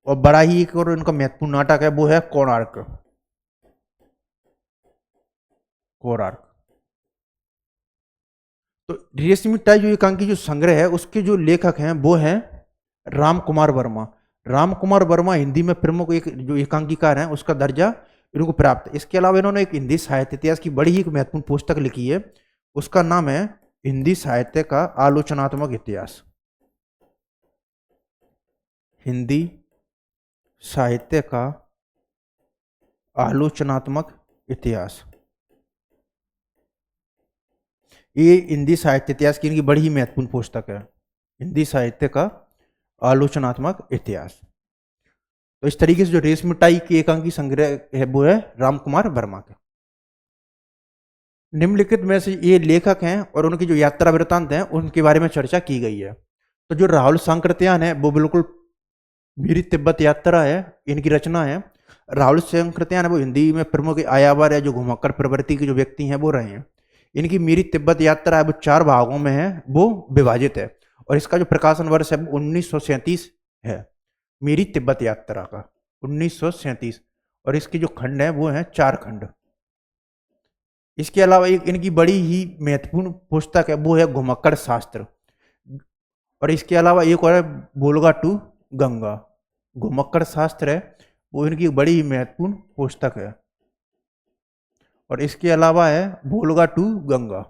और बड़ा ही एक और इनका महत्वपूर्ण नाटक है वो है कोणार्क। कोणार्क। तो रेशमी टाई जो एकांकी जो संग्रह है उसके जो लेखक हैं वो हैं राम कुमार वर्मा। राम कुमार वर्मा हिंदी में प्रमुख एक जो एकांकीकार हैं उसका दर्जा इनको प्राप्त है। इसके अलावा इन्होंने एक हिंदी साहित्य इतिहास की बड़ी ही एक महत्वपूर्ण पुस्तक लिखी है, उसका नाम है हिंदी साहित्य का आलोचनात्मक इतिहास। हिंदी साहित्य का आलोचनात्मक इतिहास। ये हिंदी साहित्य इतिहास की इनकी बड़ी ही महत्वपूर्ण पुस्तक है, हिंदी साहित्य का आलोचनात्मक इतिहास। तो इस तरीके से जो रेशमी टाई की एकांकी संग्रह है वो है राम कुमार वर्मा का। निम्नलिखित में से ये लेखक हैं और उनकी जो यात्रा वृत्तांत हैं उनके बारे में चर्चा की गई है। तो जो राहुल सांकृत्यायन है वो बिल्कुल वीर तिब्बत यात्रा है, इनकी रचना है। राहुल सांकृत्यायन है वो हिंदी में प्रमुख आयावर है जो घुमक्कड़ प्रवृत्ति के जो व्यक्ति हैं वो रहे हैं। इनकी मीरी तिब्बत यात्रा है वो 4 भागों में है वो विभाजित है और इसका जो प्रकाशन वर्ष है 1937 है। मीरी तिब्बत यात्रा का 1937 और इसके जो खंड है वो है 4 खंड। इसके अलावा एक इनकी बड़ी ही महत्वपूर्ण पुस्तक है वो है घुमक्कड़ शास्त्र और इसके अलावा एक और है बोलगा टू गंगा। घुमक्कड़ शास्त्र है वो इनकी बड़ी ही महत्वपूर्ण पुस्तक है और इसके अलावा है बोलगा टू गंगा।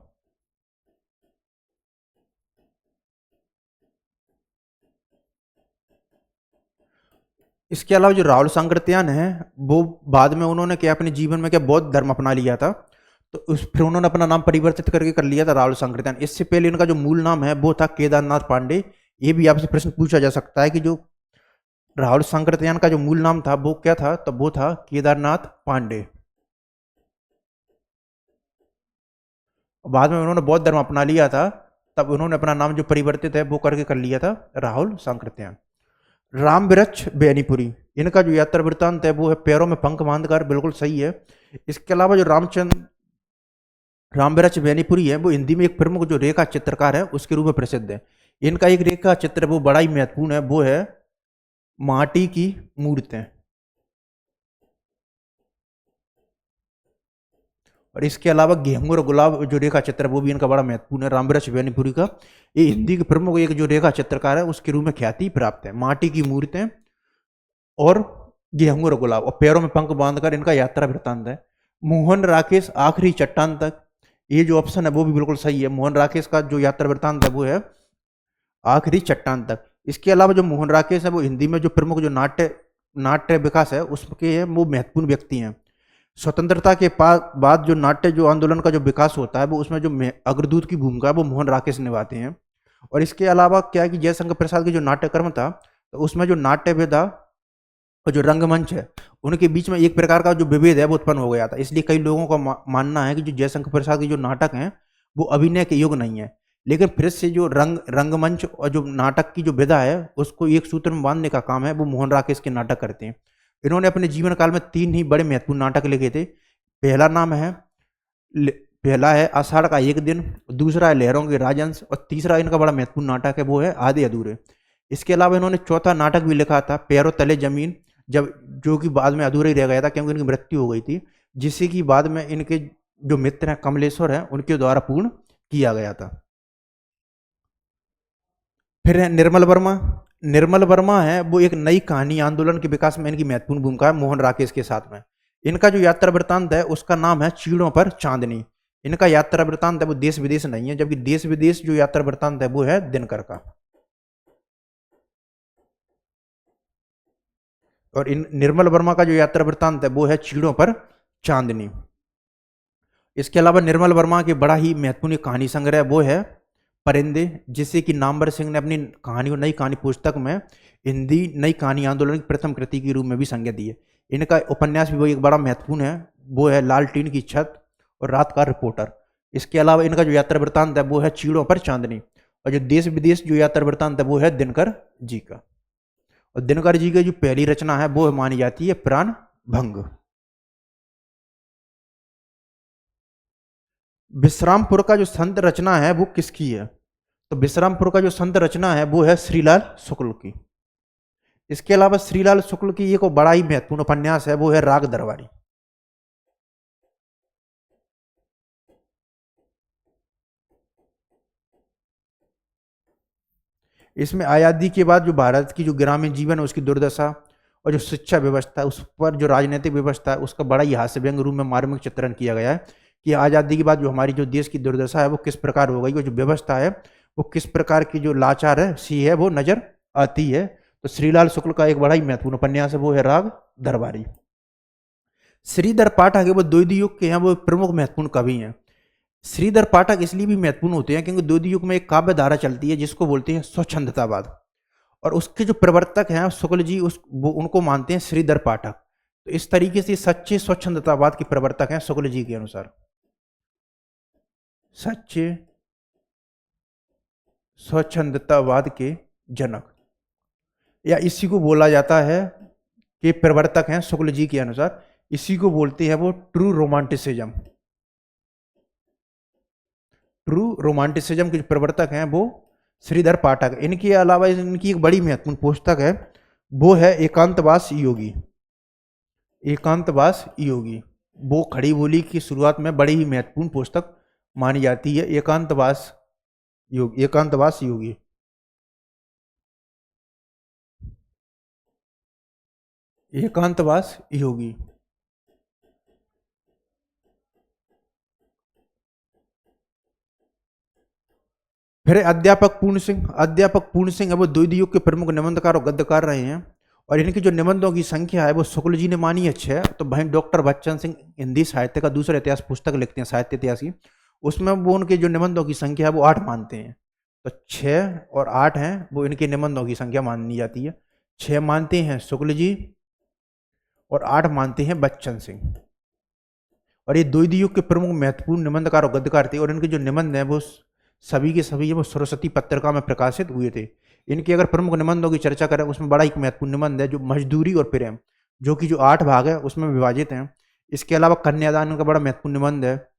इसके अलावा जो राहुल सांकृत्यायन है वो बाद में उन्होंने क्या अपने जीवन में क्या बौद्ध धर्म अपना लिया था, तो उस फिर उन्होंने अपना नाम परिवर्तित करके कर लिया था राहुल सांकृत्यायन। इससे पहले इनका जो मूल नाम है वो था केदारनाथ पांडे। ये भी आपसे प्रश्न पूछा जा सकता है कि जो राहुल सांकृत्यायन का जो मूल नाम था वो क्या था, तो वो था केदारनाथ पांडे। बाद में उन्होंने बौद्ध धर्म अपना लिया था, तब उन्होंने अपना नाम जो परिवर्तित है वो करके कर लिया था राहुल सांकृत्यायन। राम वृक्ष बेनीपुरी, इनका जो यात्रा वृत्तांत है वो है पैरों में पंख बांधकर, बिल्कुल सही है। इसके अलावा जो राम वृक्ष बेनीपुरी है वो हिंदी में एक प्रमुख जो रेखा चित्रकार है उसके रूप में प्रसिद्ध है। इनका एक रेखा चित्र वो बड़ा ही महत्वपूर्ण है, वो है माटी की मूर्तें। और इसके अलावा गेहूं और गुलाब जो रेखा चित्र वो भी इनका बड़ा महत्वपूर्ण है। रामवृक्ष बेनीपुरी का ये हिंदी के प्रमुख एक जो रेखा चित्रकार है उसके रूप में ख्याति प्राप्त है। माटी की मूर्तें और गेहूं और गुलाब और पैरों में पंख बांधकर इनका यात्रा वृत्तांत है। मोहन राकेश आखिरी चट्टान तक, ये जो ऑप्शन है वो भी बिल्कुल सही है। मोहन राकेश का जो यात्रा वृत्तांत है वो है आखिरी चट्टान तक। इसके अलावा जो मोहन राकेश है वो हिंदी में जो प्रमुख जो नाट्य विकास है उसके वो महत्वपूर्ण व्यक्ति हैं। स्वतंत्रता के बाद जो नाट्य जो आंदोलन का जो विकास होता है वो उसमें जो अग्रदूत की भूमिका है वो मोहन राकेश निभाते हैं। और इसके अलावा क्या है कि जयशंकर प्रसाद की जो नाट्यकर्म था तो उसमें जो नाट्य विधा और जो रंगमंच है उनके बीच में एक प्रकार का जो विभेद है वो उत्पन्न हो गया था। इसलिए कई लोगों का मानना है कि जो जयशंकर प्रसाद के जो नाटक हैं वो अभिनय के योग्य नहीं है। लेकिन फिर से जो रंगमंच और जो नाटक की जो विधा है उसको एक सूत्र में बांधने का काम है वो मोहन राकेश के नाटक करते हैं। इन्होंने अपने जीवन काल में 3 ही बड़े महत्वपूर्ण नाटक लिखे थे। पहला है आषाढ़ का एक दिन, दूसरा है लहरों के राजहंस और तीसरा इनका बड़ा महत्वपूर्ण नाटक है वो है आधे अधूरे। इसके अलावा इन्होंने चौथा नाटक भी लिखा था पैरों तले जमीन, जो कि बाद में अधूरा ही रह गया था क्योंकि इनकी मृत्यु हो गई थी, जिससे कि बाद में इनके जो मित्र हैं कमलेश्वर हैं उनके द्वारा पूर्ण किया गया था। फिर है निर्मल वर्मा। निर्मल वर्मा है वो एक नई कहानी आंदोलन के विकास में इनकी महत्वपूर्ण भूमिका है मोहन राकेश के साथ में। इनका जो यात्रा वृत्तांत है उसका नाम है चीड़ों पर चांदनी। इनका यात्रा वृत्तांत है वो देश विदेश नहीं है, जबकि देश विदेश जो यात्रा वृत्तांत है वो है दिनकर का। और इन निर्मल वर्मा का जो यात्रा वृत्तांत है वो है चीड़ों पर चांदनी। इसके अलावा निर्मल वर्मा के बड़ा ही महत्वपूर्ण कहानी संग्रह वो है परिंदे, जिसे कि नामवर सिंह ने अपनी कहानी और नई कहानी पुस्तक में हिंदी नई कहानी आंदोलन की प्रथम कृति के रूप में भी संज्ञा दी है। इनका उपन्यास भी वो एक बड़ा महत्वपूर्ण है, वो है लालटीन की छत और रात का रिपोर्टर। इसके अलावा इनका जो यात्रा वृत्तांत है वो है चीड़ों पर चांदनी। और जो देश विदेश जो यात्रा वृत्तांत है वो है दिनकर जी का। और दिनकर जी की जो पहली रचना है वो मानी जाती है प्राण भंग। विश्रामपुर का जो संत रचना है वो किसकी है? तो विश्रामपुर का जो संत रचना है वो है श्रीलाल शुक्ल की। इसके अलावा श्रीलाल शुक्ल की एक बड़ा ही महत्वपूर्ण उपन्यास है वो है राग दरबारी। इसमें आजादी के बाद जो भारत की जो ग्रामीण जीवन है उसकी दुर्दशा और जो शिक्षा व्यवस्था है उस पर जो राजनीतिक व्यवस्था है उसका बड़ा ही हास्य व्यंग रूप में मार्मिक चित्रण किया गया है कि आज़ादी के बाद जो हमारी जो देश की दुर्दशा है वो किस प्रकार हो गई और जो व्यवस्था है वो किस प्रकार की जो लाचार है सी है वो नजर आती है। तो श्रीलाल शुक्ल का एक बड़ा ही महत्वपूर्ण उपन्यास है वो है राग दरबारी। श्रीधर पाठक है वो द्वितीय युग के हैं, वो प्रमुख महत्वपूर्ण कवि हैं। श्रीधर पाठक इसलिए भी महत्वपूर्ण होते हैं क्योंकि द्वितीय युग में एक काव्य धारा चलती है जिसको बोलते हैं स्वच्छंदतावाद, और उसके जो प्रवर्तक हैं शुक्ल जी उनको मानते हैं श्रीधर पाठक। तो इस तरीके से सच्चे स्वच्छंदतावाद के प्रवर्तक हैं शुक्ल जी के अनुसार। सच्चे स्वच्छंदतावाद के जनक या इसी को बोला जाता है कि प्रवर्तक हैं शुक्ल जी के अनुसार, इसी को बोलते हैं वो ट्रू रोमांटिसिज्म। ट्रू रोमांटिसिज्म के जो प्रवर्तक हैं वो श्रीधर पाठक। इनके अलावा इनकी एक बड़ी महत्वपूर्ण पुस्तक है वो है एकांतवास योगी। एकांतवास योगी वो खड़ी बोली की शुरुआत में बड़ी ही महत्वपूर्ण पुस्तक मानी जाती है। एकांतवास योगी, एकांतवास योगी। एकांतवास योगी। फिर अध्यापक पूर्ण सिंह। अध्यापक पूर्ण सिंह है वो द्वितीय युग के प्रमुख निबंधकार और गद्यकार रहे हैं, और इनकी जो निबंधों की संख्या है वो शुक्ल जी ने मानी है 6। तो भाई डॉक्टर बच्चन सिंह हिंदी साहित्य का दूसरा इतिहास पुस्तक लिखते हैं साहित्य इतिहास की, उसमें वो उनके जो निबंधों की संख्या है वो 8 मानते हैं। तो 6 और 8 हैं वो इनके निबंधों की संख्या मानी जाती है। 6 मानते हैं शुक्ल जी और 8 मानते हैं बच्चन सिंह। और ये द्वितीय युग के प्रमुख महत्वपूर्ण निबंधकार और गद्यकार थे, और इनके जो निबंध हैं वो सभी के सभी ये वो सरस्वती पत्रिका में प्रकाशित हुए थे। इनके अगर प्रमुख निबंधों की चर्चा करें, उसमें बड़ा एक महत्वपूर्ण निबंध है जो मजदूरी और प्रेम, जो कि जो 8 भाग है उसमें विभाजित हैं। इसके अलावा कन्यादान का बड़ा महत्वपूर्ण निबंध है,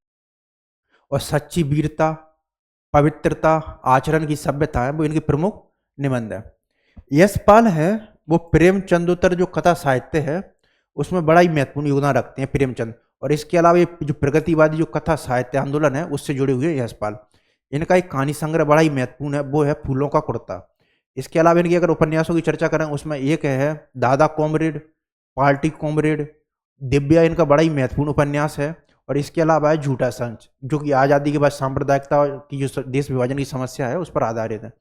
और सच्ची वीरता, पवित्रता, आचरण की सभ्यता है वो इनके प्रमुख निबंध है। यशपाल है वो प्रेमचंदोत्तर जो कथा साहित्य है उसमें बड़ा ही महत्वपूर्ण योगदान रखते हैं प्रेमचंद। और इसके अलावा ये जो प्रगतिवादी जो कथा साहित्य आंदोलन है उससे जुड़े हुए यशपाल। इनका एक कहानी संग्रह बड़ा ही महत्वपूर्ण है, वो है फूलों का कुर्ता। इसके अलावा इनकी अगर उपन्यासों की चर्चा करें, उसमें एक है दादा कॉमरेड, पार्टी कॉमरेड, दिव्या इनका बड़ा ही महत्वपूर्ण उपन्यास है। और इसके अलावा है झूठा संच, जो कि आज़ादी के बाद सांप्रदायिकता की जो देश विभाजन की समस्या है उस पर आधारित है।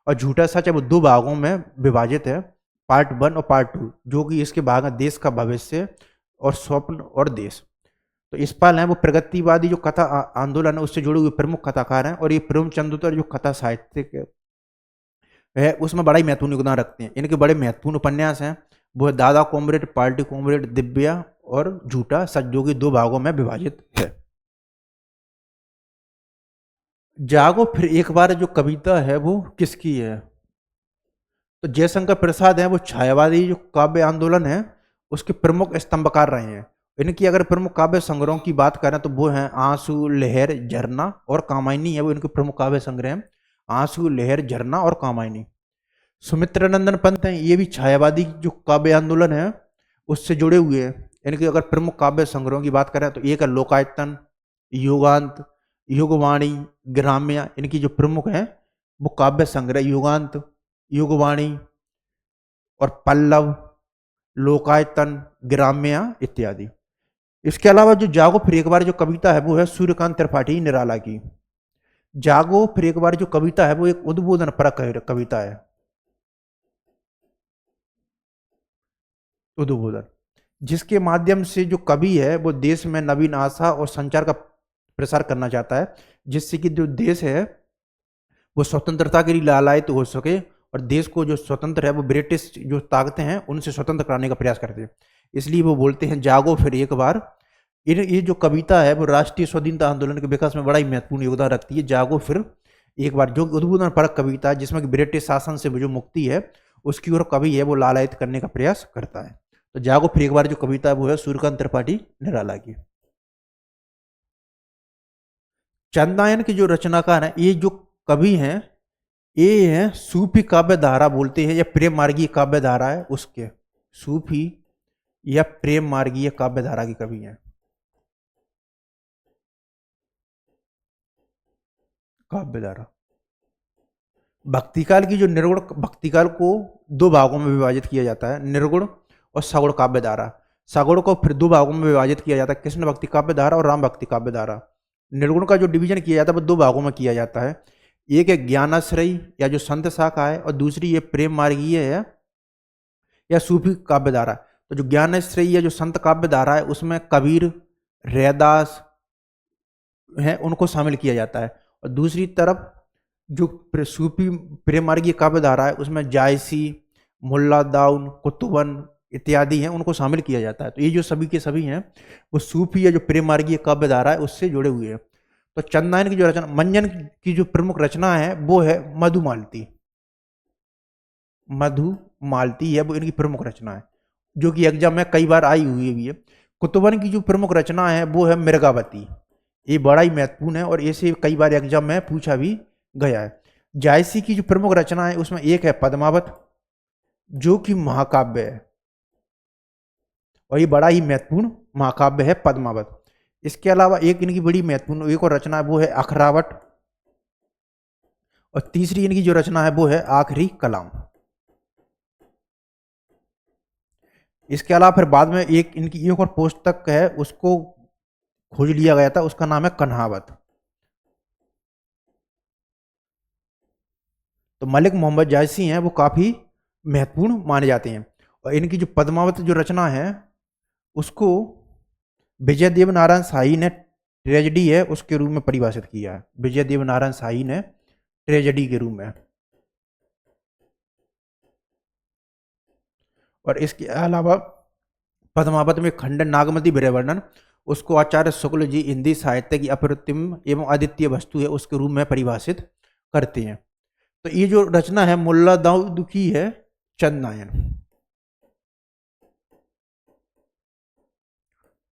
और झूठा सच है वो 2 भागों में विभाजित है, पार्ट 1 और पार्ट 2, जो कि इसके भाग हैं देश का भविष्य और स्वप्न और देश। तो यशपाल हैं वो प्रगतिवादी जो कथा आंदोलन है उससे जुड़े हुए प्रमुख कथाकार हैं। और ये प्रेमचंद जो कथा साहित्य है उसमें बड़ा ही महत्वपूर्ण योगदान रखते हैं। इनके बड़े महत्वपूर्ण उपन्यास हैं, वो है दादा कॉमरेड, पार्टी कॉमरेड, दिव्या और झूठा सच, जो कि 2 भागों में विभाजित है। जागो फिर एक बार जो कविता है वो किसकी है? तो जयशंकर प्रसाद हैं वो छायावादी जो काव्य आंदोलन है उसके प्रमुख स्तंभकार रहे हैं। इनकी अगर प्रमुख काव्य संग्रहों की बात करें तो वो हैं आंसू, लहर, झरना और कामायनी है, वो इनके प्रमुख काव्य संग्रह हैं, आंसू, लहर, झरना और कामायनी। सुमित्रानंदन पंत हैं, ये भी छायावादी जो काव्य आंदोलन है उससे जुड़े हुए हैं। इनके अगर प्रमुख काव्य संग्रहों की बात करें तो एक है लोकायतन, युगांत, युगवाणी, ग्राम्य, इनकी जो प्रमुख हैं वो काव्य संग्रह युगांत, युगवाणी और पल्लव, लोकायतन, ग्राम्य इत्यादि। इसके अलावा जो जागो फिर एक बार जो कविता है वो है सूर्यकांत त्रिपाठी निराला की। जागो फिर एक बार जो कविता है वो एक उद्बोधन परक कविता है, उद्बोधन, जिसके माध्यम से जो कवि है वो देश में नवीन आशा और संचार का प्रसार करना चाहता है, जिससे कि जो देश है वो स्वतंत्रता के लिए लालायित हो सके और देश को जो स्वतंत्र है वो ब्रिटिश जो ताकतें हैं उनसे स्वतंत्र कराने का प्रयास करते हैं। इसलिए वो बोलते हैं जागो फिर एक बार। ये जो कविता है वो राष्ट्रीय स्वाधीनता आंदोलन के विकास में बड़ा ही महत्वपूर्ण योगदान रखती है। जागो फिर एक बार जो उद्बोधन परक कविता है जिसमें कि ब्रिटिश शासन से जो मुक्ति है उसकी ओर कवि है वो लालायित करने का प्रयास करता है। तो जागो फिर एक बार जो कविता है वो है सूर्यकांत त्रिपाठी निराला की। चंदायन की जो रचनाकार है ये जो कवि हैं ये है सूफी काव्य धारा बोलते हैं या प्रेम मार्गीय काव्य धारा है उसके, सूफी या प्रेम मार्गीय काव्य धारा के कवि हैं। काव्य धारा भक्तिकाल की जो निर्गुण भक्तिकाल को 2 भागों में विभाजित किया जाता है, निर्गुण और सगुण काव्य धारा। सगुण को फिर 2 भागों में विभाजित किया जाता है, कृष्ण भक्ति काव्य धारा और राम भक्ति काव्य धारा। निर्गुण का जो डिवीजन किया जाता है वो 2 भागों में किया जाता है, एक है ज्ञानाश्रयी या जो संत शाखा है और दूसरी ये प्रेम मार्गीय है या सूफी काव्य धारा। तो जो ज्ञानाश्रयी या जो संत काव्य धारा है उसमें कबीर, रैदास है उनको शामिल किया जाता है, और दूसरी तरफ जो सूफी प्रेम मार्गीय काव्य धारा है उसमें जायसी, मुल्ला दाउन, कुतुबन इत्यादि हैं उनको शामिल किया जाता है। तो ये जो सभी के सभी हैं वो सूफी या जो प्रेम मार्गीय काव्य धारा है उससे जुड़े हुए हैं। तो चंदायन की जो रचना, मंजन की जो प्रमुख रचना है वो है मधुमालती। मधुमालती है वो इनकी प्रमुख रचना है जो कि एग्जाम में कई बार आई हुई भी है। कुतुबन की जो प्रमुख रचना है वो है मृगावती, ये बड़ा ही महत्वपूर्ण है और ऐसे कई बार एग्जाम में पूछा भी गया है। जायसी की जो प्रमुख रचना है उसमें एक है पद्मावत जो कि महाकाव्य है, और ये बड़ा ही महत्वपूर्ण महाकाव्य है पद्मावत। इसके अलावा एक इनकी बड़ी महत्वपूर्ण एक और रचना है वो है अखरावट, और तीसरी इनकी जो रचना है वो है आखिरी कलाम। इसके अलावा फिर बाद में एक इनकी एक और पुस्तक है उसको खोज लिया गया था, उसका नाम है कन्हावत। तो मलिक मोहम्मद जायसी हैं वो काफ़ी महत्वपूर्ण माने जाते हैं, और इनकी जो पद्मावत जो रचना है उसको विजय देव नारायण शाही ने ट्रेजेडी है उसके रूप में परिभाषित किया है। विजय देव नारायण शाही ने ट्रेजेडी के रूप में। और इसके अलावा पद्मावत में खंडन, नागमती, विरह वर्णन उसको आचार्य शुक्ल जी हिंदी साहित्य की अप्रतिम एवं अद्वितीय वस्तु है उसके रूप में परिभाषित करते हैं। तो ये जो रचना है मुल्ला दाऊद की है चंदायन।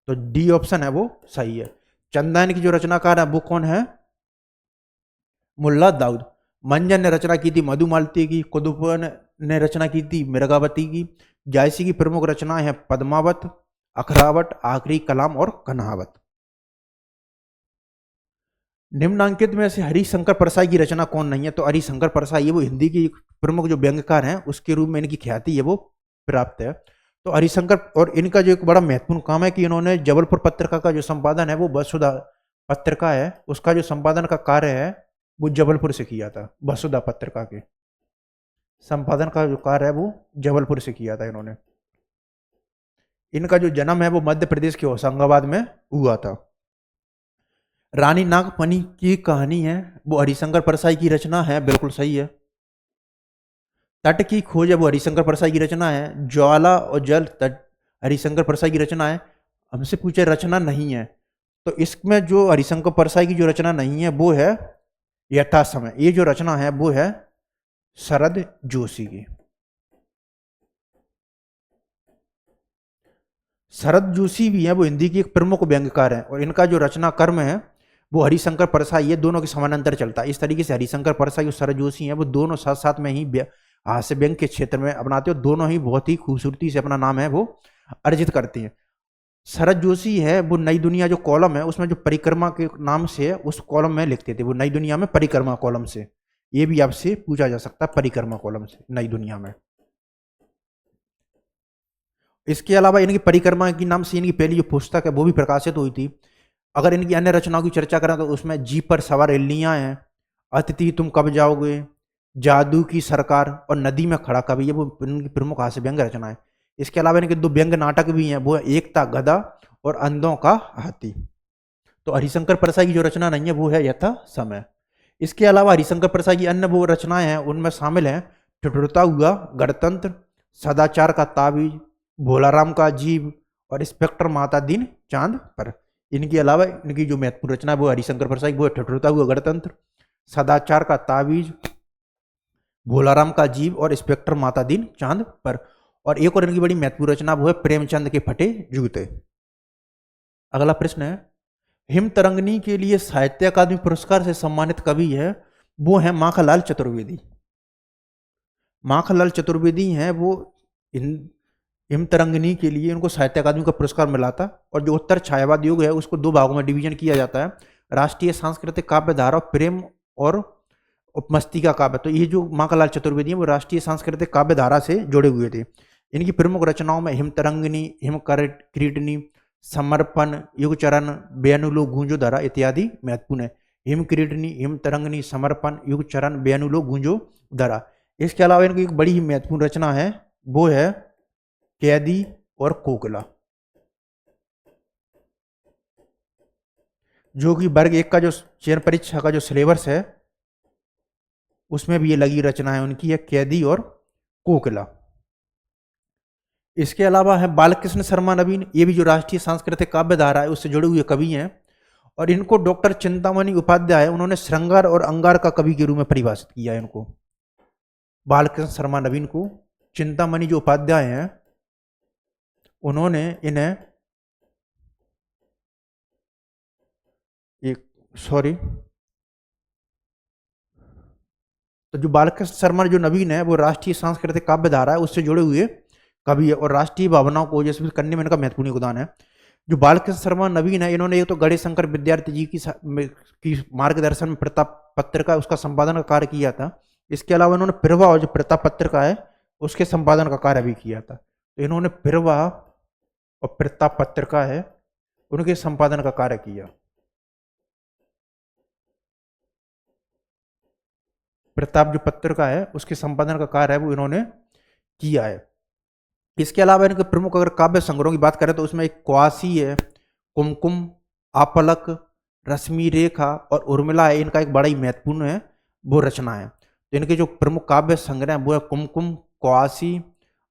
तो डी ऑप्शन है वो सही है। चंदायन की जो रचनाकार है वो कौन है? मुल्ला दाऊद। मंजन ने रचना की थी मधुमालती की, कुतुब ने रचना की थी मृगावती की। जायसी की प्रमुख रचनाएं हैं पद्मावत, अखरावट, आखिरी कलाम और कन्हावत। निम्नांकित में से हरिशंकर परसाई की रचना कौन नहीं है? तो हरिशंकर परसाई है वो हिंदी की प्रमुख जो व्यंग्यकार हैं उसके रूप में इनकी ख्याति है वो प्राप्त है। तो हरिशंकर, और इनका जो एक बड़ा महत्वपूर्ण काम है कि इन्होंने जबलपुर पत्रिका का जो संपादन है वो वसुधा पत्रिका है उसका जो संपादन का कार्य है वो जबलपुर से किया था। वसुधा पत्रिका के संपादन का जो कार्य है वो जबलपुर से किया था इन्होंने। इनका जो जन्म है वो मध्य प्रदेश के होशंगाबाद में हुआ था। रानी नागफनी की कहानी है वो हरिशंकर परसाई की रचना है, बिल्कुल सही है। तट की खोज है वो हरिशंकर परसाई की रचना है। ज्वाला और जल तट हरिशंकर परसाई की रचना है। हमसे पूछे रचना नहीं है, तो इसमें जो हरिशंकर परसाई की जो रचना नहीं है वो है यथा समय। ये जो रचना है वो है शरद जोशी की। शरद जोशी भी है वो हिंदी की एक प्रमुख व्यंग्यकार है और इनका जो रचना कर्म है वो हरिशंकर परसाई, ये दोनों के समानांतर चलता है। इस तरीके से हरिशंकर परसाई और शरद जोशी हैं वो दोनों साथ साथ में ही हास्य व्यंग के क्षेत्र में अपनाते हो। दोनों ही बहुत ही खूबसूरती से अपना नाम है वो अर्जित करती हैं। शरद जोशी है वो नई दुनिया जो कॉलम है उसमें जो परिक्रमा के नाम से है उस कॉलम में लिखते थे वो नई दुनिया में परिक्रमा कॉलम से। ये भी आपसे पूछा जा सकता है परिक्रमा कॉलम से नई दुनिया में। इसके अलावा इनकी परिक्रमा की नाम से इनकी पहली जो पुस्तक है वो भी प्रकाशित हुई थी। अगर इनकी अन्य रचनाओं की चर्चा करें तो उसमें जी पर सवार एलियां हैं, अतिथि तुम कब जाओगे, जादू की सरकार और नदी में खड़ा कवि, ये वो इनकी प्रमुख हास्य व्यंग रचना है। इसके अलावा इनके दो व्यंग नाटक भी हैं, वो एकता गधा और अंधों का हाथी। तो हरिशंकर परसाई की जो रचना नहीं है वो है यथा समय। इसके अलावा हरिशंकर परसाई की अन्य वो रचनाएं हैं उनमें शामिल हैं ठिठुरता हुआ गणतंत्र, सदाचार का ताबीज, भोलाराम का जीव और इंस्पेक्टर माता दीन चांद पर। इनके अलावा इनकी जो महत्वपूर्ण रचना है वो हरिशंकर परसाई वो है ठिठुरता हुआ गणतंत्र, सदाचार का ताबीज, भोलाराम का जीव और इंस्पेक्टर माता दीन चांद पर। और एक और इनकी बड़ी महत्वपूर्ण रचना वो है प्रेमचंद के फटे जूते। अगला प्रश्न है हिम तरंगनी के लिए साहित्य अकादमी पुरस्कार से सम्मानित कवि है वो है माखनलाल चतुर्वेदी। माखनलाल चतुर्वेदी हैं वो हिम तरंगनी के लिए उनको साहित्य अकादमी का पुरस्कार मिला था। और जो उत्तर छायावाद युग है उसको दो भागों में डिवीजन किया जाता है, राष्ट्रीय सांस्कृतिक काव्य धारा प्रेम और उपमस्तिका काव्य। तो ये जो माखनलाल चतुर्वेदी है वो राष्ट्रीय सांस्कृतिक काव्य धारा से जुड़े हुए थे। इनकी प्रमुख रचनाओं में हिम तरंगिनी, हिम क्रीटनी, समर्पण, युगचरण, बेनुलो गूंजो धारा इत्यादि महत्वपूर्ण है। हिम क्रीटनी, हिम तरंगिनी, समर्पण, युगचरण, बेनुलो गूंजो धारा। इसके अलावा इनकी एक बड़ी ही महत्वपूर्ण रचना है वो है कैदी और कोकिला, जो कि वर्ग 1 का जो चयन परीक्षा का जो सिलेबस है उसमें भी ये लगी रचना है उनकी है कैदी और कोकिला। इसके अलावा है बालकृष्ण शर्मा नवीन, ये भी जो राष्ट्रीय सांस्कृतिक काव्य धारा है उससे जुड़े हुए कवि हैं। और इनको डॉक्टर चिंतामणि उपाध्याय उन्होंने श्रृंगार और अंगार का कवि के रूप में परिभाषित किया है। इनको बालकृष्ण शर्मा नवीन को चिंतामणि जो उपाध्याय हैं उन्होंने इन्हें तो जो बालकृष्ण शर्मा जो नवीन है वो राष्ट्रीय सांस्कृतिक काव्य धारा है उससे जुड़े हुए कवि है और राष्ट्रीय भावनाओं को ओजस्वी करने में इनका महत्वपूर्ण योगदान है। जो बालकृष्ण शर्मा नवीन है इन्होंने एक तो गणेश शंकर विद्यार्थी जी की मार्गदर्शन में प्रताप पत्रिका उसका संपादन का कार्य किया था। इसके अलावा इन्होंने प्रवाह और जो प्रताप पत्रिका है उसके संपादन का कार्य भी किया था। तो इन्होंने प्रवाह और प्रताप पत्रिका है उनके संपादन का कार्य किया। प्रताप जो पत्रिका है उसके संपादन का कार्य है वो इन्होंने किया है। इसके अलावा इनके प्रमुख अगर काव्य संग्रहों की बात करें तो उसमें एक क्वासी है, कुमकुम, आपलक, रश्मि रेखा और उर्मिला है। इनका एक बड़ा ही महत्वपूर्ण है वो रचना है। तो इनके जो प्रमुख काव्य संग्रह है वो है कुमकुम, क्वासी,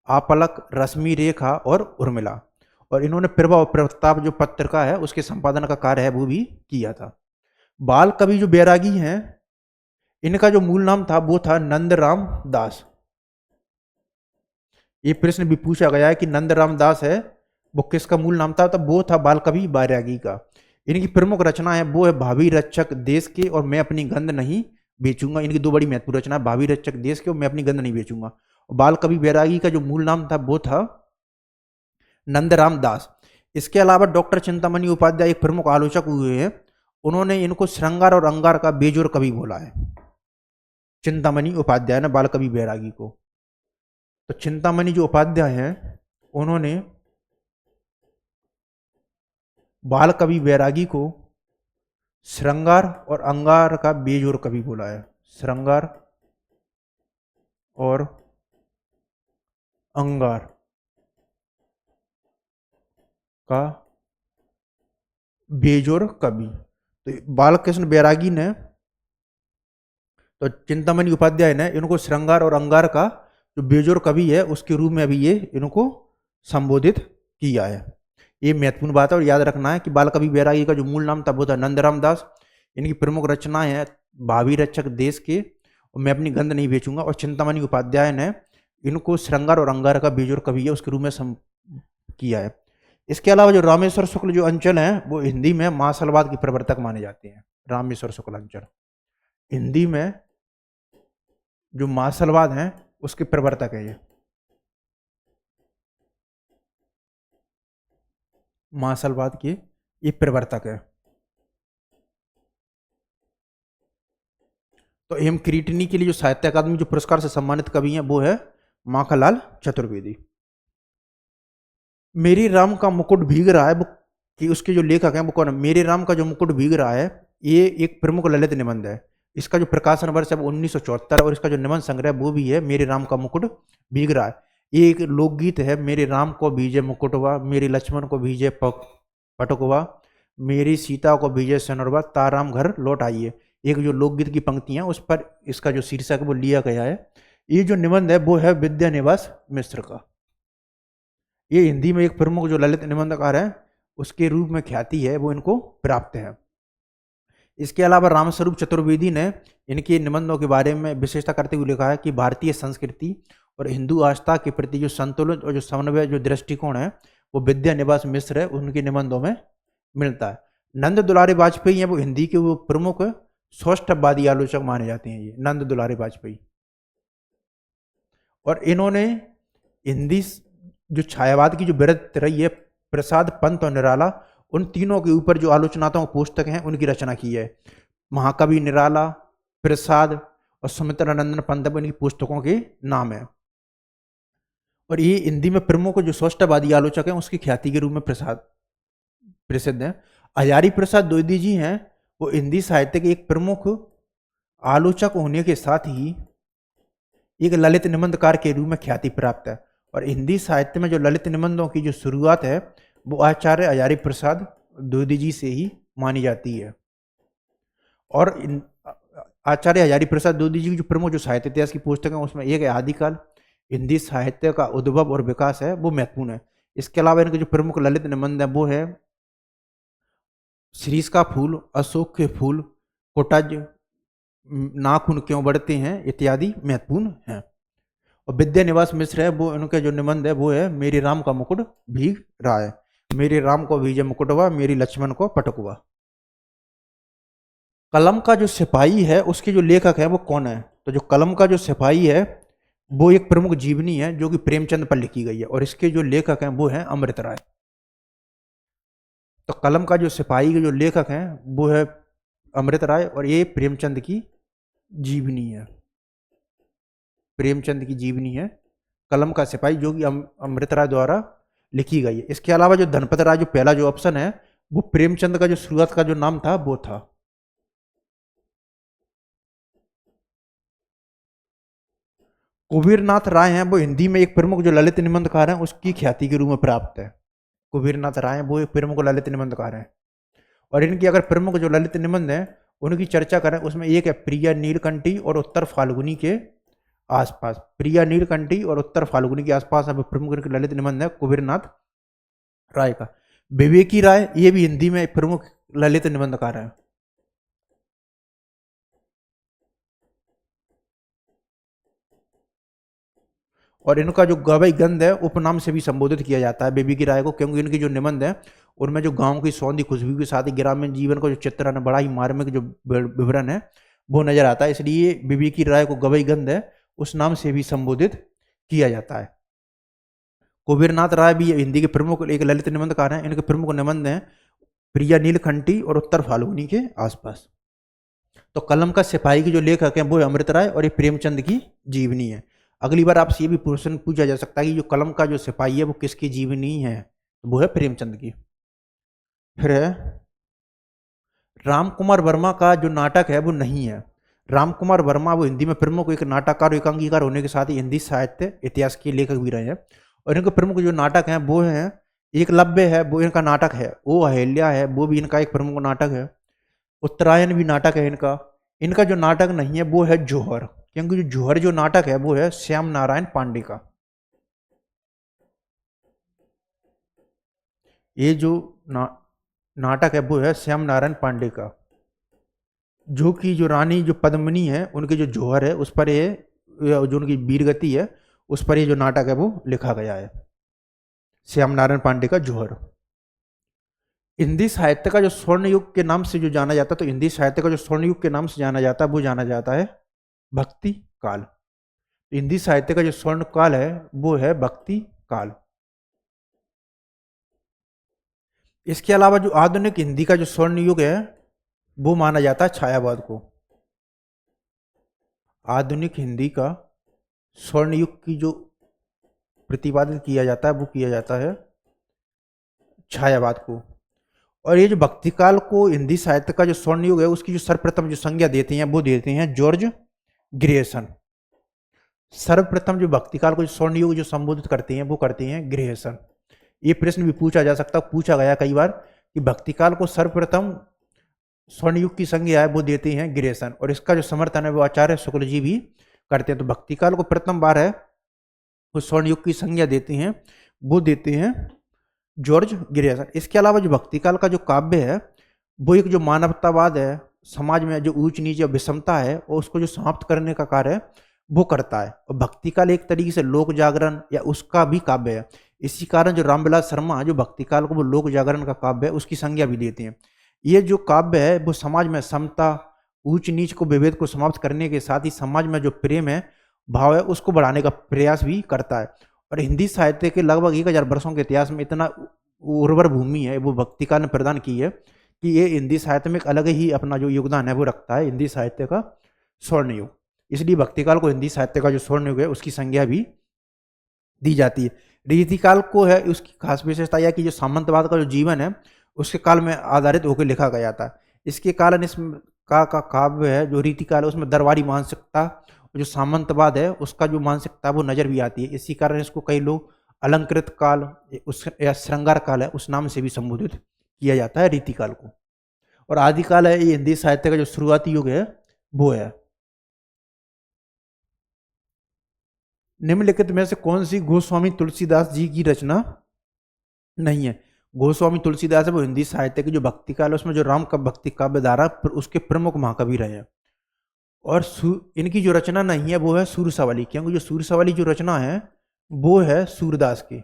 आपलक, रश्मि रेखा और उर्मिला। और इन्होंने प्रभाव प्रताप जो पत्रिका है उसके संपादन का कार्य है वो भी किया था। बाल कवि जो बैरागी हैं, इनका जो मूल नाम था वो था नंदराम दास। ये प्रश्न भी पूछा गया है कि नंदराम दास है वो किसका मूल नाम था, तब वो था बाल कवि बैरागी का। इनकी प्रमुख रचना है वो है भावी रक्षक देश के और मैं अपनी गंध नहीं बेचूंगा। इनकी दो बड़ी महत्वपूर्ण रचना है, भावी रक्षक देश के और मैं अपनी गंध नहीं बेचूंगा। और बाल कवि बैरागी का जो मूल नाम था वो था नंदराम दास। इसके अलावा डॉक्टर चिंतामणि उपाध्याय एक प्रमुख आलोचक हुए हैं, उन्होंने इनको श्रृंगार और अंगार का बेजोर कवि बोला है, चिंतामणि उपाध्याय ने बाल कवि बैरागी को। तो चिंतामणि जो उपाध्याय हैं उन्होंने बाल कवि बैरागी को श्रृंगार और अंगार का बेजोर कवि बोला है, श्रृंगार और अंगार का बेजोर कवि। तो बालकृष्ण बैरागी ने, तो चिंतामणि उपाध्याय ने इनको श्रृंगार और अंगार का जो बेजोर कवि है उसके रूप में अभी ये इनको संबोधित किया है। ये महत्वपूर्ण बात है और याद रखना है कि बाल कवि बैरागी का जो मूल नाम था वो था नंदराम दास। इनकी प्रमुख रचनाएं हैं भावी रक्षक देश के और मैं अपनी गंध नहीं बेचूंगा। और चिंतामणि उपाध्याय ने इनको श्रृंगार और अंगार का बेजोर कवि है उसके रूप में किया है। इसके अलावा जो रामेश्वर शुक्ल जो अंचल हैं वो हिंदी में मार्शलवाद के प्रवर्तक माने जाते हैं। रामेश्वर शुक्ल अंचल हिंदी में जो मार्शलवाद हैं उसके प्रवर्तक है, ये मार्शलवाद के ये प्रवर्तक है। तो एम क्रीटनी के लिए जो साहित्य अकादमी जो पुरस्कार से सम्मानित कवि हैं वो है माखनलाल चतुर्वेदी। मेरी राम का मुकुट भीग रहा है वो कि उसके जो लेखक हैं वो कौन है? मेरे राम का जो मुकुट भीग रहा है ये एक प्रमुख ललित निबंध है। इसका जो प्रकाशन वर्ष है वो 1974 और इसका जो निबंध संग्रह वो भी है मेरे राम का मुकुट भीग रहा है। ये एक लोकगीत है, मेरे राम को भीजे मुकुटवा, मेरे लक्ष्मण को भीजे पटकवा, मेरी सीता को भीजे सनरवा, ताराम घर लौट आइए। एक जो लोकगीत की पंक्तियां उस पर इसका जो शीर्षक है वो लिया गया है। ये जो निबंध है वो है विद्यानिवास मिश्र का। ये हिंदी में एक प्रमुख जो ललित निबंधकार है उसके रूप में ख्याति है वो इनको प्राप्त है। इसके अलावा रामस्वरूप चतुर्वेदी ने इनके निबंधों के बारे में विशेषता करते हुए लिखा है कि भारतीय संस्कृति और हिंदू आस्था के प्रति जो संतुलन और जो समन्वय जो दृष्टिकोण है वो विद्यानिवास मिश्र है उनके निबंधों में मिलता है। नंद दुलारे वाजपेयी हैं वो हिंदी के वो प्रमुख सौष्ठववादी आलोचक माने जाते हैं, ये नंद दुलारे वाजपेयी। और इन्होंने हिंदी जो छायावाद की जो वृत्ति रही है, प्रसाद, पंत और निराला, उन तीनों के ऊपर जो आलोचनात्मक पुस्तक हैं उनकी रचना की है। महाकवि निराला, प्रसाद और सुमित्रानंदन पंत इनकी पुस्तकों के नाम है। और ये हिंदी में प्रमुख जो सौष्ठववादी आलोचक हैं उसकी ख्याति के रूप में प्रसिद्ध है। हजारी प्रसाद द्विवेदी जी हैं वो हिंदी साहित्य के एक प्रमुख आलोचक होने के साथ ही एक ललित निबंधकार के रूप में ख्याति प्राप्त है। और हिंदी साहित्य में जो ललित निबंधों की जो शुरुआत है वो आचार्य हजारी प्रसाद द्विवेदी जी से ही मानी जाती है। और आचार्य हजारी प्रसाद द्विवेदी जी की जो प्रमुख जो साहित्य इतिहास की पुस्तक है उसमें एक है आदिकाल, हिंदी साहित्य का उद्भव और विकास है वो महत्वपूर्ण है। इसके अलावा इनके जो प्रमुख ललित निबंध है वो है शीरीष का फूल, अशोक के फूल, कोटज, नाखून क्यों बढ़ते हैं इत्यादि महत्वपूर्ण हैं। और विद्यानिवास मिश्र है वो उनके जो निबंध है वो है मेरे राम का मुकुट भीग रहा है, मेरे राम को भीजे मुकुटवा, मेरी लक्ष्मण को पटकवा। कलम का जो सिपाही है उसके जो लेखक है वो कौन है? तो जो कलम का जो सिपाही है वो एक प्रमुख जीवनी है जो कि प्रेमचंद पर लिखी गई है और इसके जो लेखक हैं वो हैं अमृत राय। तो कलम का जो सिपाही के जो लेखक हैं वो है अमृत राय और ये प्रेमचंद की जीवनी है, प्रेमचंद की जीवनी है कलम का सिपाही जो कि अमृत राय द्वारा लिखी गई है। इसके अलावा जो धनपत राय जो पहला जो ऑप्शन है वो प्रेमचंद का जो शुरुआत का जो नाम था वो था। कुबीरनाथ राय हैं वो हिंदी में एक प्रमुख जो ललित निबंधकार हैं उसकी ख्याति के रूप में प्राप्त है। कुबीरनाथ राय वो एक प्रमुख ललित निबंधकार हैं और इनकी अगर प्रमुख जो ललित निबंध है उनकी चर्चा करें उसमें एक है प्रिया नीलकंठी और उत्तर फाल्गुनी के आसपास। प्रिया नीलकंठी और उत्तर फाल्गुनी के आसपास अब प्रमुख ललित निबंध है कुबीरनाथ राय का। विवेकी राय ये भी हिंदी में प्रमुख ललित निबंधकार है। और इनका जो गवई गंध है उपनाम से भी संबोधित किया जाता है विवेकी राय को, क्योंकि इनकी जो निबंध है उनमें जो गांव की सौंधी खुशबू के साथ ही ग्रामीण जीवन का जो चित्रण है, बड़ा ही मार्मिक जो विवरण है वो नजर आता है, इसलिए विवेकी राय को गवई गंध है उस नाम से भी संबोधित किया जाता है। कुबेरनाथ राय भी हिंदी के प्रमुख एक ललित निबंधकार हैं। इनके प्रमुख निबंध हैं प्रिया नीलकंठी और उत्तर फाल्गुनी के आसपास। तो कलम का सिपाही के जो लेखक हैं वो है अमृत राय और ये प्रेमचंद की जीवनी है। अगली बार आपसे ये भी प्रश्न पूछा जा सकता है कि जो कलम का जो सिपाही है वो किसकी जीवनी है, वो है प्रेमचंद की। फिर है राम कुमार वर्मा का जो नाटक है वो नहीं है। राम कुमार वर्मा वो हिंदी में प्रमुख एक नाटककार और एकांकीकार होने के साथ ही हिंदी साहित्य इतिहास के लेखक भी रहे हैं। और इनके प्रमुख जो नाटक हैं वो हैं एकलव्य है, वो इनका नाटक है। ओ अहिल्या है, वो भी इनका एक प्रमुख नाटक है। उत्तरायण भी नाटक है इनका। इनका जो नाटक नहीं है वो है जौहर, क्योंकि जो जौहर जो नाटक है वो है श्याम नारायण पांडे का। ये जो नाटक है वो है श्याम नारायण पांडे का, जो कि जो रानी जो पद्मिनी है उनके जो जौहर है उस पर ये जो उनकी वीरगति है उस पर ये जो नाटक है वो लिखा गया है, श्याम नारायण पांडे का जौहर। हिंदी साहित्य का जो स्वर्ण युग के नाम से जो जाना जाता है, तो हिंदी साहित्य का जो स्वर्ण युग के नाम से जाना जाता है वो जाना जाता है भक्ति काल। हिंदी साहित्य का जो स्वर्ण काल है वो है भक्ति काल। इसके अलावा जो आधुनिक हिंदी का जो स्वर्ण युग है वो माना जाता है छायावाद को। आधुनिक हिंदी का स्वर्ण युग की जो प्रतिपादित किया जाता है वो किया जाता है छायावाद को। और ये जो भक्ति काल को हिंदी साहित्य का जो स्वर्ण युग है उसकी जो सर्वप्रथम जो संज्ञा देते हैं वो देते हैं जॉर्ज ग्रेसन। सर्वप्रथम जो भक्ति काल को जो स्वर्ण युग जो संबोधित करते हैं वो करते हैं ग्रेसन। ये प्रश्न भी पूछा जा सकता, पूछा गया कई बार कि भक्ति काल को सर्वप्रथम स्वर्ण युग की संज्ञा है वो देते हैं ग्रेसन, और इसका जो समर्थन है वो आचार्य शुक्ल जी भी करते हैं। तो भक्ति काल को प्रथम बार है वो स्वर्ण युग की संज्ञा देते हैं वो देते हैं जॉर्ज ग्रेसन। इसके अलावा जो भक्ति काल का जो काव्य है वो एक जो मानवतावाद है, समाज में जो ऊंच नीच या विषमता है और उसको जो समाप्त करने का कार्य है वो करता है। और भक्ति काल एक तरीके से लोक जागरण या उसका भी काव्य है। इसी कारण जो रामविलास शर्मा जो भक्ति काल को वो लोक जागरण का काव्य है उसकी संज्ञा भी देते हैं। ये जो काव्य है वो समाज में समता, ऊंच नीच को, विभेद को समाप्त करने के साथ ही समाज में जो प्रेम है, भाव है, उसको बढ़ाने का प्रयास भी करता है। और हिंदी साहित्य के लगभग 1000 वर्षों के इतिहास में इतना उर्वर भूमि है वो भक्ति काल ने प्रदान की है कि ये हिंदी साहित्य में एक अलग ही अपना जो योगदान है वो रखता है, हिंदी साहित्य का स्वर्ण युग। इसलिए भक्ति काल को हिंदी साहित्य का जो स्वर्ण युग है उसकी संज्ञा भी दी जाती है। रीतिकाल को है उसकी खास विशेषता यह कि जो सामंतवाद का जो जीवन है उसके काल में आधारित होकर लिखा गया था। इसके कारण इसमें का काव्य है जो रीतिकाल है उसमें दरबारी मानसिकता, जो सामंतवाद है उसका जो मानसिकता वो नजर भी आती है। इसी कारण इसको कई लोग अलंकृत काल उस या श्रृंगार काल है उस नाम से भी संबोधित किया जाता है रीतिकाल को। और आदिकाल है ये हिंदी साहित्य का जो शुरुआती युग है वो है। निम्नलिखित में से कौन सी गोस्वामी तुलसीदास जी की रचना नहीं है? गोस्वामी तुलसीदास है वो हिंदी साहित्य की जो भक्ति काल है उसमें जो राम का भक्ति काव्य धारा उसके प्रमुख महाकवि रहे हैं। और इनकी जो रचना नहीं है वो है सूरसावली, क्योंकि जो सूरसावली जो रचना है वो है सूरदास की।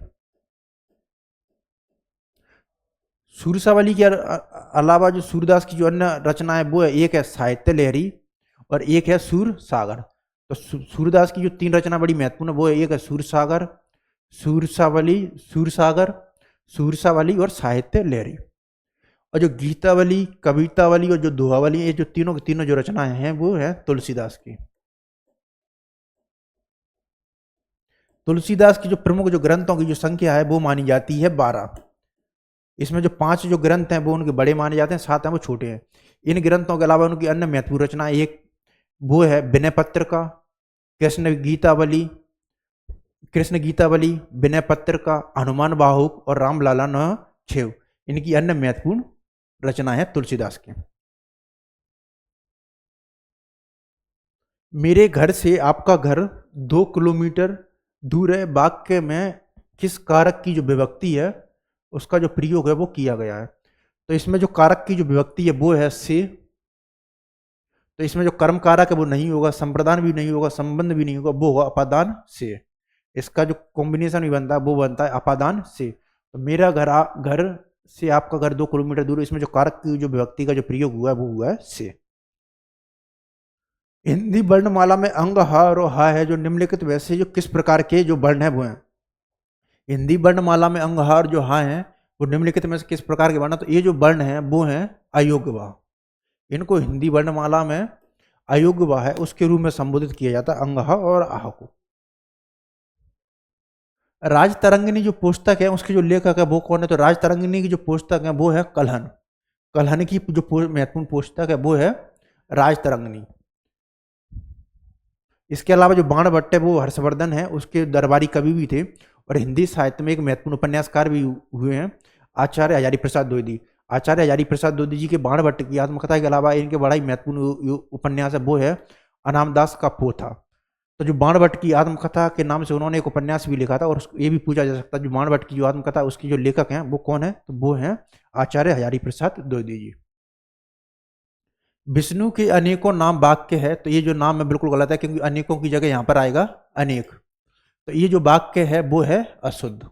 सूरसावली के अलावा जो सूरदास की जो अन्य रचना है वो है, एक है साहित्य लहरी और एक है सूर सागर। तो सूरदास की जो 3 रचना बड़ी महत्वपूर्ण है वो है, एक है सूर सागर, सूरसावली, सूर सागर, सूरसावली और साहित्य लहरी। और जो गीतावली, कवितावली और जो दोहावली, ये जो तीनों की तीनों जो रचनाएं हैं वो है तुलसीदास की। तुलसीदास की जो प्रमुख जो ग्रंथों की जो संख्या है वो मानी जाती है 12। इसमें जो 5 जो ग्रंथ हैं वो उनके बड़े माने जाते हैं, 7 हैं वो छोटे हैं। इन ग्रंथों के अलावा उनकी अन्य महत्वपूर्ण रचना एक वो है विनय पत्रिका, कृष्ण गीतावली, विनय पत्रिका, हनुमान बाहुक और रामलाला न छेव। इनकी अन्य महत्वपूर्ण रचना है तुलसीदास की। मेरे घर से आपका घर 2 किलोमीटर दूर है वाक्य में किस कारक की जो विभक्ति है उसका जो प्रयोग है वो किया गया है। तो इसमें जो कारक की जो विभक्ति है वो है से। तो इसमें जो कर्म कारक है वो नहीं होगा, संप्रदान भी नहीं होगा, संबंध भी नहीं होगा, वो होगा अपादान से। इसका जो कॉम्बिनेशन भी बनता है वो बनता है अपादान से। तो मेरा घर से आपका घर 2 किलोमीटर दूर है, इसमें जो कारक की जो विभक्ति का जो प्रयोग हुआ है वो हुआ है से। हिंदी वर्णमाला में अंग ह और ह है जो निम्नलिखित वैसे जो किस प्रकार के जो वर्ण है वो हैं। हिंदी वर्णमाला में अंग ह और जो ह है वो निम्नलिखित में से किस प्रकार के वर्ण है, तो ये जो वर्ण है वो हैं अयोग्य वाह। इनको हिंदी वर्णमाला में अयोग्य वाह है उसके रूप में संबोधित किया जाता है अंग ह और आह को। राजतरंगिणी जो पुस्तक है उसके जो लेखक है वो कौन है, तो राजतरंगिणी की जो पुस्तक है वो है कल्हन। कल्हन की जो महत्वपूर्ण पुस्तक है वो है राजतरंगिणी। इसके अलावा जो बाणभट्ट है वो हर्षवर्धन है उसके दरबारी कवि भी थे, और हिंदी साहित्य में एक महत्वपूर्ण उपन्यासकार भी हुए हैं आचार्य हजारी प्रसाद द्विवेदी। आचार्य हजारी प्रसाद द्विवेदी जी के बाणभट्ट की आत्मकथा के अलावा इनके बड़ा ही महत्वपूर्ण उपन्यास है वो है अनामदास का पोथा। तो जो बाणभट्ट की आत्मकथा के नाम से उन्होंने एक उपन्यास भी लिखा था, और ये भी पूछा जा सकता है जो बाणभट्ट की जो आत्मकथा उसकी जो लेखक हैं वो कौन है, तो वो है आचार्य हजारी प्रसाद द्विवेदी जी। विष्णु के अनेकों नाम वाक्य है, तो ये जो नाम है बिल्कुल गलत है क्योंकि अनेकों की जगह यहां पर आएगा अनेक। तो ये जो वाक्य है वो है अशुद्ध।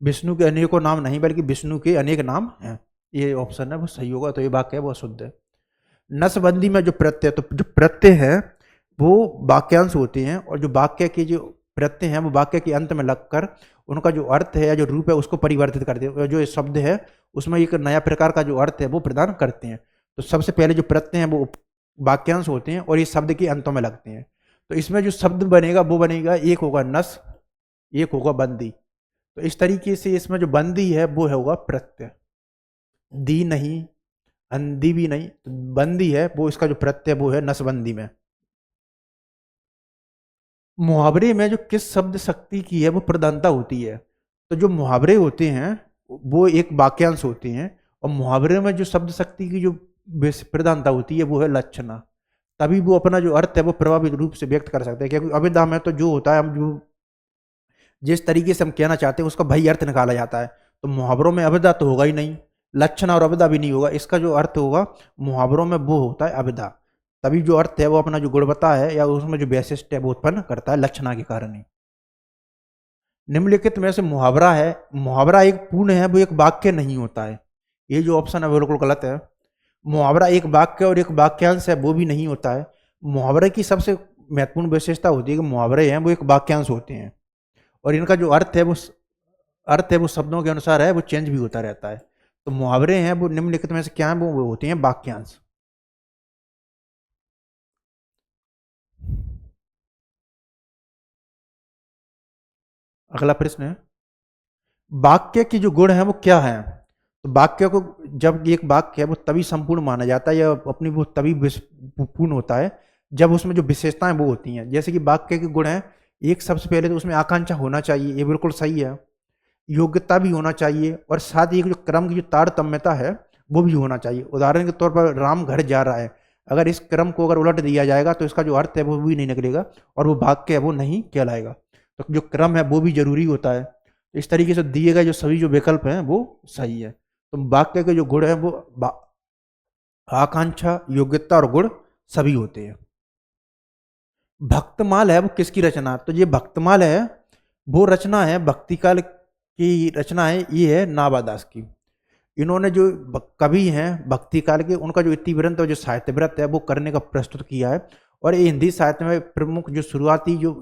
विष्णु के अनेकों नाम नहीं बल्कि विष्णु के अनेक नाम हैं, ये ऑप्शन है वो सही होगा। तो ये वाक्य है वो अशुद्ध है। नसबंदी में जो प्रत्यय, तो जो प्रत्यय है वो वाक्यांश होते हैं, और जो वाक्य के जो प्रत्यय हैं वो वाक्य के अंत में लगकर उनका जो अर्थ है या जो रूप है उसको परिवर्तित करते हैं। जो शब्द है उसमें एक नया प्रकार का जो अर्थ है वो प्रदान करते हैं। तो सबसे पहले जो प्रत्यय हैं वो वाक्यांश होते हैं और ये शब्द के अंतों में लगते हैं। तो इसमें जो शब्द बनेगा वो बनेगा, एक होगा नस, एक होगा बंदी। तो इस तरीके से इसमें जो बंदी है वो है होगा प्रत्यय, दी नहीं, अंधी भी नहीं, तो बंदी है वो इसका जो प्रत्यय वो है नसबंदी में। मुहावरे में जो किस शब्द शक्ति की है वो प्रधानता होती है, तो जो मुहावरे होते हैं वो एक वाक्यांश होते हैं, और मुहावरे में जो शब्द शक्ति की जो प्रधानता होती है वो है लक्षणा। तभी वो अपना जो अर्थ है वो प्रभावित रूप से व्यक्त कर सकते हैं, क्योंकि अभिधा में तो जो होता है हम जो जिस तरीके से हम कहना चाहते हैं उसका वही अर्थ निकाला जाता है। तो मुहावरों में अभिधा तो होगा ही नहीं, लक्षण और अभिधा भी नहीं होगा, इसका जो अर्थ होगा मुहावरों में वो होता है अभिधा। तभी जो अर्थ है वो अपना जो गुणवत्ता है या उसमें जो वैशिष्ट है वो उत्पन्न करता है लक्षणा के कारण ही। निम्नलिखित में से मुहावरा है, मुहावरा एक पूर्ण है वो एक वाक्य नहीं होता है, ये जो ऑप्शन है वो बिल्कुल गलत है। मुहावरा एक वाक्य और एक वाक्यांश है वो भी नहीं होता है। मुहावरे की सबसे महत्वपूर्ण विशेषता होती है कि मुहावरे हैं वो एक वाक्यांश होते हैं, और इनका जो अर्थ है वो शब्दों के अनुसार है वो चेंज भी होता रहता है। तो मुहावरे हैं वो निम्नलिखित में से क्या है, वो होते हैं वाक्यांश। अगला प्रश्न है वाक्य की जो गुण है वो क्या है। तो वाक्य को, जब एक वाक्य है वो तभी संपूर्ण माना जाता है या अपनी वो तभी पूर्ण होता है जब उसमें जो विशेषताएं वो होती हैं। जैसे कि वाक्य के गुण है, एक सबसे पहले तो उसमें आकांक्षा होना चाहिए, ये बिल्कुल सही है। योग्यता भी होना चाहिए, और साथ ही एक जो क्रम की जो तारतम्यता है वो भी होना चाहिए। उदाहरण के तौर पर राम घर जा रहा है, अगर इस क्रम को अगर उलट दिया जाएगा तो इसका जो अर्थ है वो भी नहीं निकलेगा और वो वाक्य है वो नहीं कहलाएगा। तो जो क्रम है वो भी जरूरी होता है। तो इस तरीके से दिए गए जो सभी जो विकल्प हैं वो सही है। तो वाक्य के जो गुण है वो आकांक्षा, योग्यता और गुण सभी होते हैं। भक्तमाल है वो किसकी रचना, तो ये भक्तमाल है वो रचना है भक्ति काल की रचना है, ये है नाभादास की। इन्होंने जो कवि हैं भक्ति काल के उनका जो इतिवृत्त और जो साहित्य व्रत है वो करने का प्रस्तुत किया है, और ये हिंदी साहित्य में प्रमुख जो शुरुआती जो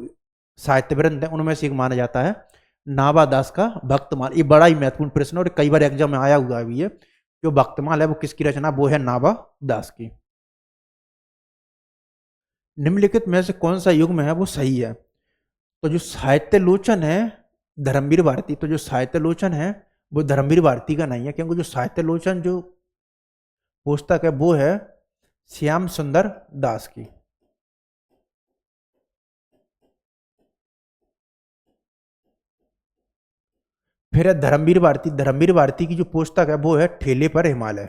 साहित्य ग्रंथ है उनमें से एक माना जाता है नाभादास का भक्तमाल। ये बड़ा ही महत्वपूर्ण प्रश्न और कई बार एग्जाम में आया हुआ भी है। जो भक्तमाल है वो किसकी रचना, वो है नाभादास की। निम्नलिखित में से कौन सा युग्म है वो सही है, तो जो साहित्य लोचन है धर्मवीर भारती, तो जो साहित्य लोचन है वो धर्मवीर भारती का नहीं है, क्योंकि जो साहित्य लोचन जो पुस्तक है वो है श्याम सुंदर दास की। फिर है धर्मवीर भारती, धर्मवीर भारती की जो पुस्तक है वो है ठेले पर हिमालय।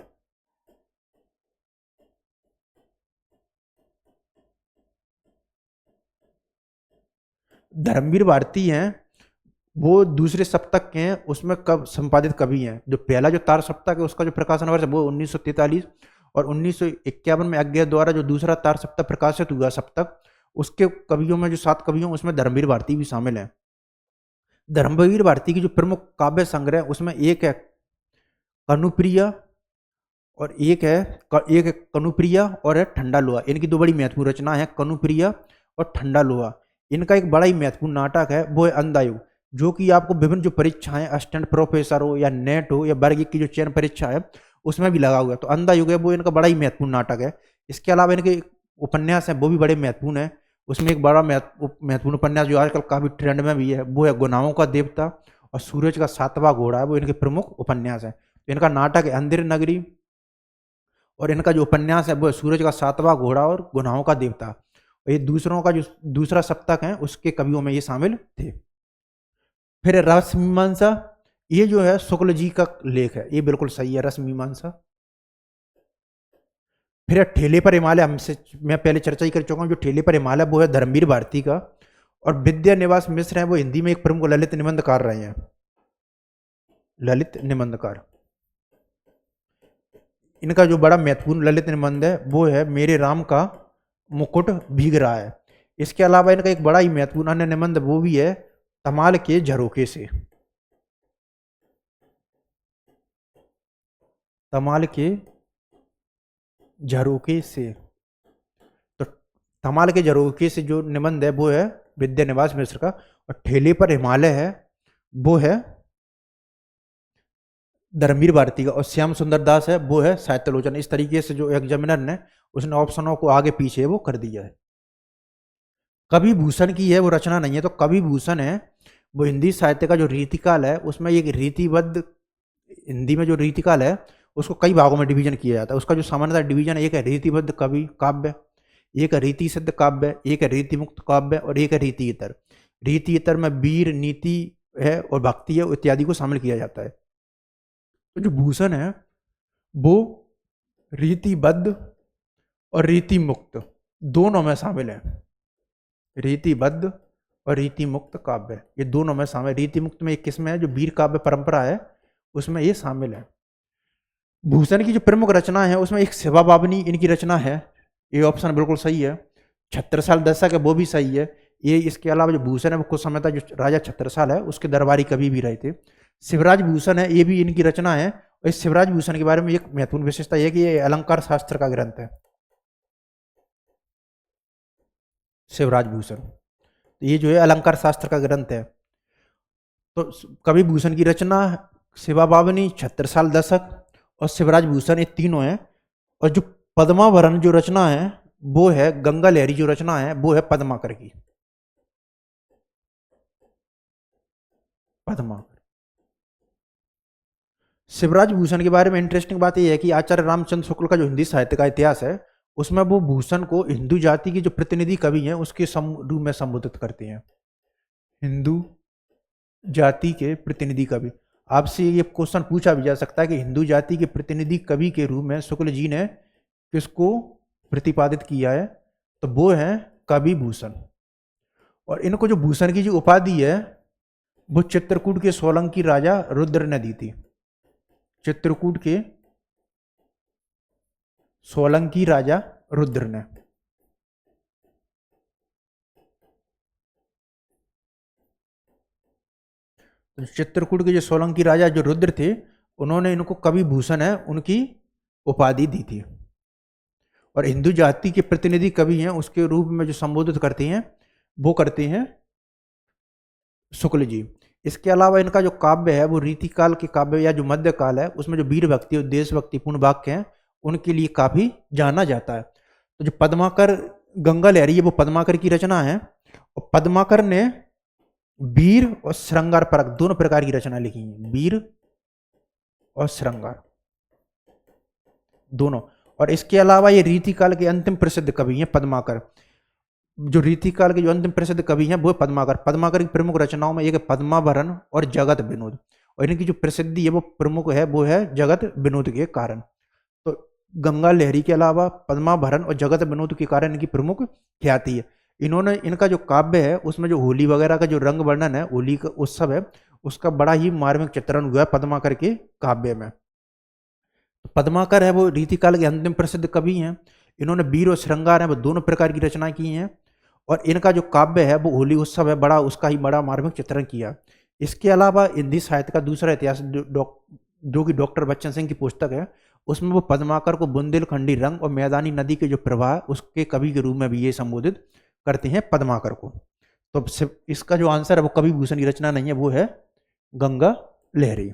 धर्मवीर भारती हैं वो दूसरे सप्तक के हैं, उसमें कब संपादित कवि हैं। जो पहला जो तार सप्तक है उसका जो प्रकाशन वर्ष है वो 1943, और 1951 में अज्ञेय द्वारा जो दूसरा तार सप्तक प्रकाशित हुआ सप्तक, उसके कवियों में जो 7 कवियों उसमें धर्मवीर भारती भी शामिल है। धर्मवीर भारती की जो प्रमुख काव्य संग्रह उसमें एक है कनुप्रिया, और एक है कनुप्रिया और है ठंडा लोहा। इनकी दो बड़ी महत्वपूर्ण रचना है, कनुप्रिया और ठंडा लोहा। इनका एक बड़ा ही महत्वपूर्ण नाटक है वो है अंधायुग, जो कि आपको विभिन्न जो परीक्षाएं असिस्टेंट प्रोफेसर हो या नेट हो या वर्ग की जो चयन परीक्षा है उसमें भी लगा हुआ है। तो अंधायुग है वो इनका बड़ा ही महत्वपूर्ण नाटक है। इसके अलावा इनके उपन्यास हैं वो भी बड़े महत्वपूर्ण है। उसमें एक बड़ा महत्वपूर्ण उपन्यास जो आजकल काफी ट्रेंड में भी है वो है गुनाहों का देवता, और सूरज का 7वां घोड़ा है वो इनके प्रमुख उपन्यास है। तो इनका नाटक है अंधेर नगरी, और इनका जो उपन्यास है वो है सूरज का 7वां घोड़ा और गुनाहों का देवता। और ये दूसरों का जो दूसरा सप्तक है उसके कवियों में ये शामिल थे। फिर रस मीमांसा, ये जो है शुक्ल जी का लेख है, ये बिल्कुल सही है, रस मीमांसा। फिर ठेले पर हिमालय, हमसे मैं पहले चर्चा ही कर चुका हूँ, जो ठेले पर हिमालय वो है धर्मवीर भारती का। और विद्या निवास मिश्र है वो हिंदी में एक प्रमुख ललित निबंधकार रहे हैं, ललित निबंधकार। इनका जो बड़ा महत्वपूर्ण ललित निबंध है वो है मेरे राम का मुकुट भीग रहा है। इसके अलावा इनका एक बड़ा ही महत्वपूर्ण अन्य निबंध वो भी है तमाल के झरोखे से, तमाल के झरोखे से। तो तमाल के झरोखे से जो निबंध है वो है विद्या निवास मिश्र का, और ठेले पर हिमालय है वो है धर्मवीर भारती का, और श्याम सुंदर दास है वो है साहित्यलोचन। इस तरीके से जो एग्जामिनर ने उसने ऑप्शनों को आगे पीछे वो कर दिया है। कवि भूषण की है वो रचना नहीं है, तो कवि भूषण है वो हिंदी साहित्य का जो रीतिकाल है उसमें एक रीतिबद्ध, हिंदी में जो रीतिकाल है उसको कई भागों में डिवीजन किया जाता है। उसका जो सामान्यतः डिवीजन है, एक है रीतिबद्ध कवि काव्य, एक है रीति सिद्ध काव्य, एक है रीति मुक्त काव्य, और एक है रीति इतर। रीति इतर में वीर, नीति है और भक्ति है इत्यादि को शामिल किया जाता है। तो जो भूषण है वो रीतिबद्ध और रीति मुक्त दोनों में शामिल है। रीतिबद्ध और रीति मुक्त काव्य ये दोनों में शामिल। रीति मुक्त में एक किस्म है जो वीर काव्य परंपरा है उसमें ये शामिल है। भूषण की जो प्रमुख रचना है उसमें एक सेवा बावनी इनकी रचना है, ये ऑप्शन बिल्कुल सही है। छत्रसाल दशक है वो भी सही है ये। इसके अलावा जो भूषण है वो कुछ समय तक जो राजा छत्रसाल है उसके दरबारी कवि भी रहे थे। शिवराज भूषण है ये भी इनकी रचना है। और इस शिवराज भूषण के बारे में एक महत्वपूर्ण विशेषता यह कि ये अलंकार शास्त्र का ग्रंथ है, शिवराज भूषण। तो ये जो है अलंकार शास्त्र का ग्रंथ है। तो कवि भूषण की रचना सेवा बावनी, छत्रसाल दशक और शिवराज भूषण ये तीनों हैं। और जो पद्मावरण जो रचना है वो है गंगा लहरी, जो रचना है वो है पद्माकर की, पद्माकर। शिवराज भूषण के बारे में इंटरेस्टिंग बात यह है कि आचार्य रामचंद्र शुक्ल का जो हिंदी साहित्य का इतिहास है उसमें वो भूषण को हिंदू जाति की जो प्रतिनिधि कवि हैं उसके रूप में संबोधित करते हैं, हिंदू जाति के प्रतिनिधि कवि। आपसे ये क्वेश्चन पूछा भी जा सकता है कि हिंदू जाति के प्रतिनिधि कवि के रूप में शुक्ल जी ने किसको प्रतिपादित किया है, तो वो है कवि भूषण। और इनको जो भूषण की जो उपाधि है वो चित्रकूट के सोलंकी राजा रुद्र ने दी थी। चित्रकूट के सोलंकी राजा रुद्र ने। तो चित्रकूट के जो सोलंकी राजा जो रुद्र थे उन्होंने इनको कवि भूषण है उनकी उपाधि दी थी। और हिंदू जाति के प्रतिनिधि कवि हैं उसके रूप में जो संबोधित करते हैं वो करते हैं शुक्ल जी। इसके अलावा इनका जो काव्य है वो रीतिकाल के काव्य या जो मध्यकाल है उसमें जो वीर भक्ति और देशभक्ति पूर्ण वाक्य हैं उनके लिए काफी जाना जाता है। तो जो पद्माकर गंगा लहरी है वो पद्माकर की रचना है। और पद्माकर ने वीर और श्रृंगार परक दोनों प्रकार की रचना लिखी है, वीर और श्रृंगार दोनों। और इसके अलावा ये रीतिकाल के अंतिम प्रसिद्ध कवि हैं पद्माकर। जो रीतिकाल के जो अंतिम प्रसिद्ध कवि हैं वो पद्माकर। पद्माकर की प्रमुख रचनाओं में एक है पद्माभरण और जगत विनोद। और इनकी जो प्रसिद्धि है वो प्रमुख है वो है जगत विनोद के कारण। तो गंगा लहरी के अलावा पद्माभरण और जगत विनोद के कारण इनकी प्रमुख ख्याति है। इन्होंने इनका जो काव्य है उसमें जो होली वगैरह का जो रंग वर्णन है, होली का उत्सव है, उसका बड़ा ही मार्मिक चित्रण हुआ है पद्माकर के काव्य में। पद्माकर है वो रीतिकाल के अंतिम प्रसिद्ध कवि हैं। इन्होंने वीर और श्रृंगार है वो दोनों प्रकार की रचनाएं की हैं, और इनका जो काव्य है वो होली उत्सव है, बड़ा उसका ही बड़ा मार्मिक चित्रण किया। इसके अलावा हिंदी साहित्य का दूसरा इतिहास जो कि डॉक्टर बच्चन सिंह की पुस्तक है, उसमें वो पद्माकर को बुंदेलखंडी रंग और मैदानी नदी के जो प्रवाह उसके कवि के रूप में भी ये संबोधित करते हैं पद्माकर को। तो इसका जो आंसर है वो कवि भूषण की रचना नहीं है, वो है गंगा लहरी।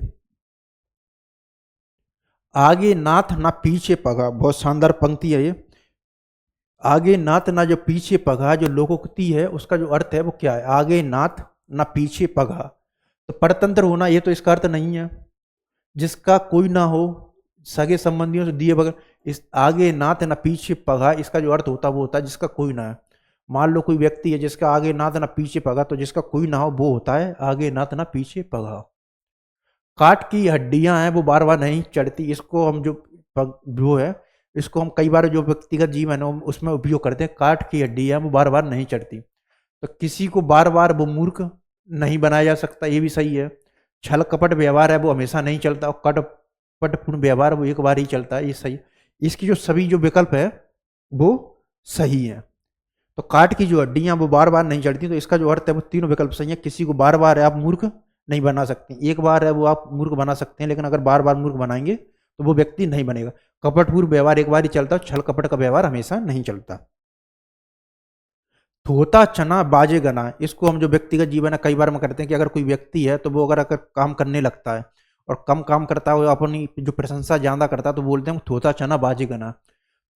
आगे नाथ ना पीछे पगा, बहुत शानदार पंक्ति है ये। आगे नाथ ना जो पीछे पगा, जो लोकोक्ति है उसका जो अर्थ है वो क्या है? आगे नाथ ना पीछे पगा, तो परतंत्र होना ये तो इसका अर्थ नहीं है। जिसका कोई ना हो, सगे संबंधियों से दिए बगैर, इस आगे नाथ ना पीछे पगा इसका जो अर्थ होता है वो होता है जिसका कोई ना है। मान लो कोई व्यक्ति है जिसका आगे नाथ ना पीछे पगा, तो जिसका कोई ना हो वो होता है आगे नाथ ना पीछे पगा। काट की हड्डियां हैं वो बार बार नहीं चढ़ती, इसको हम जो है इसको हम कई बार जो व्यक्तिगत जीवन है उसमें उपयोग करते हैं। काट की हड्डियां वो बार बार नहीं चढ़ती, तो किसी को बार बार वो मूर्ख नहीं बनाया जा सकता, ये भी सही है। छल कपट व्यवहार है वो हमेशा नहीं चलता, और कपटपूर्ण व्यवहार वो एक बार ही चलता है, ये सही। इसकी जो सभी जो विकल्प है वो सही है। तो काट की जो हड्डियां वो बार बार नहीं चढ़ती, तो इसका जो अर्थ है वो तीनों विकल्प सही है। किसी को बार बार है आप मूर्ख नहीं बना सकते, एक बार है वो आप मूर्ख बना सकते हैं, लेकिन अगर बार बार मूर्ख बनाएंगे तो वो व्यक्ति नहीं बनेगा। कपटपूर्ण व्यवहार एक बार ही चलता है, छल कपट का व्यवहार हमेशा नहीं चलता। थोता चना बाजे गना, इसको हम जो व्यक्तिगत जीवन है कई बार हम करते हैं कि अगर कोई व्यक्ति है तो वो अगर काम करने लगता है और कम काम करता है, अपनी जो प्रशंसा ज्यादा करता है, तो बोलते हैं थोता चना बाजे गना।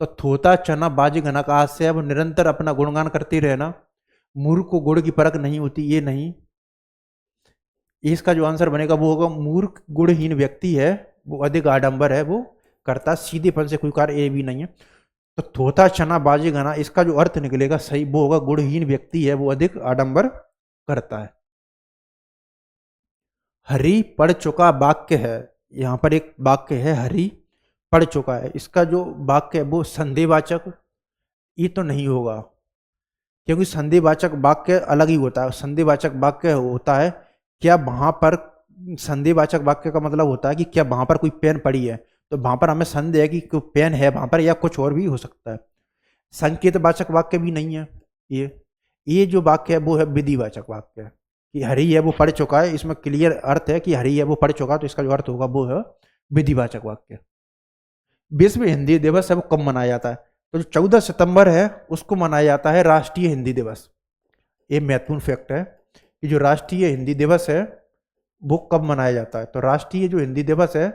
तो थोता चना बाजे गना का आशय है वो निरंतर अपना गुणगान करते रहना, मूर्ख को गुण की परख नहीं होती, ये नहीं। इसका जो आंसर बनेगा वो होगा मूर्ख गुणहीन व्यक्ति है वो अधिक आडंबर है वो करता, सीधेपन से कोई कार्य ये भी नहीं है। तो थोथा चना बाजे गाना इसका जो अर्थ निकलेगा सही वो होगा गुणहीन व्यक्ति है वो अधिक आडंबर करता है। हरि पढ़ चुका वाक्य है, यहां पर एक वाक्य है हरि पढ़ चुका है, इसका जो वाक्य है वो संदेहवाचक ये तो नहीं होगा, क्योंकि संदेहवाचक वाक्य अलग ही होता है। संदेहवाचक वाक्य होता है क्या वहां पर, संदेहवाचक वाक्य का मतलब होता है कि क्या वहां पर कोई पेन पड़ी है, तो वहां पर हमें संदेह है कि कोई पेन है वहां पर या कुछ और भी हो सकता है। संकेतवाचक वाक्य भी नहीं है ये जो वाक्य है वो है विधिवाचक वाक्य, कि हरि है वो पढ़ चुका है, इसमें क्लियर अर्थ है कि हरि है वो पढ़ चुका है, तो इसका जो अर्थ होगा वो है विधिवाचक वाक्य। विश्व हिंदी दिवस है वो कब मनाया जाता है? तो जो 14 सितंबर है उसको मनाया जाता है राष्ट्रीय हिंदी दिवस। ये महत्वपूर्ण फैक्ट है कि जो राष्ट्रीय हिंदी दिवस है वो कब मनाया जाता है। तो राष्ट्रीय जो हिंदी दिवस है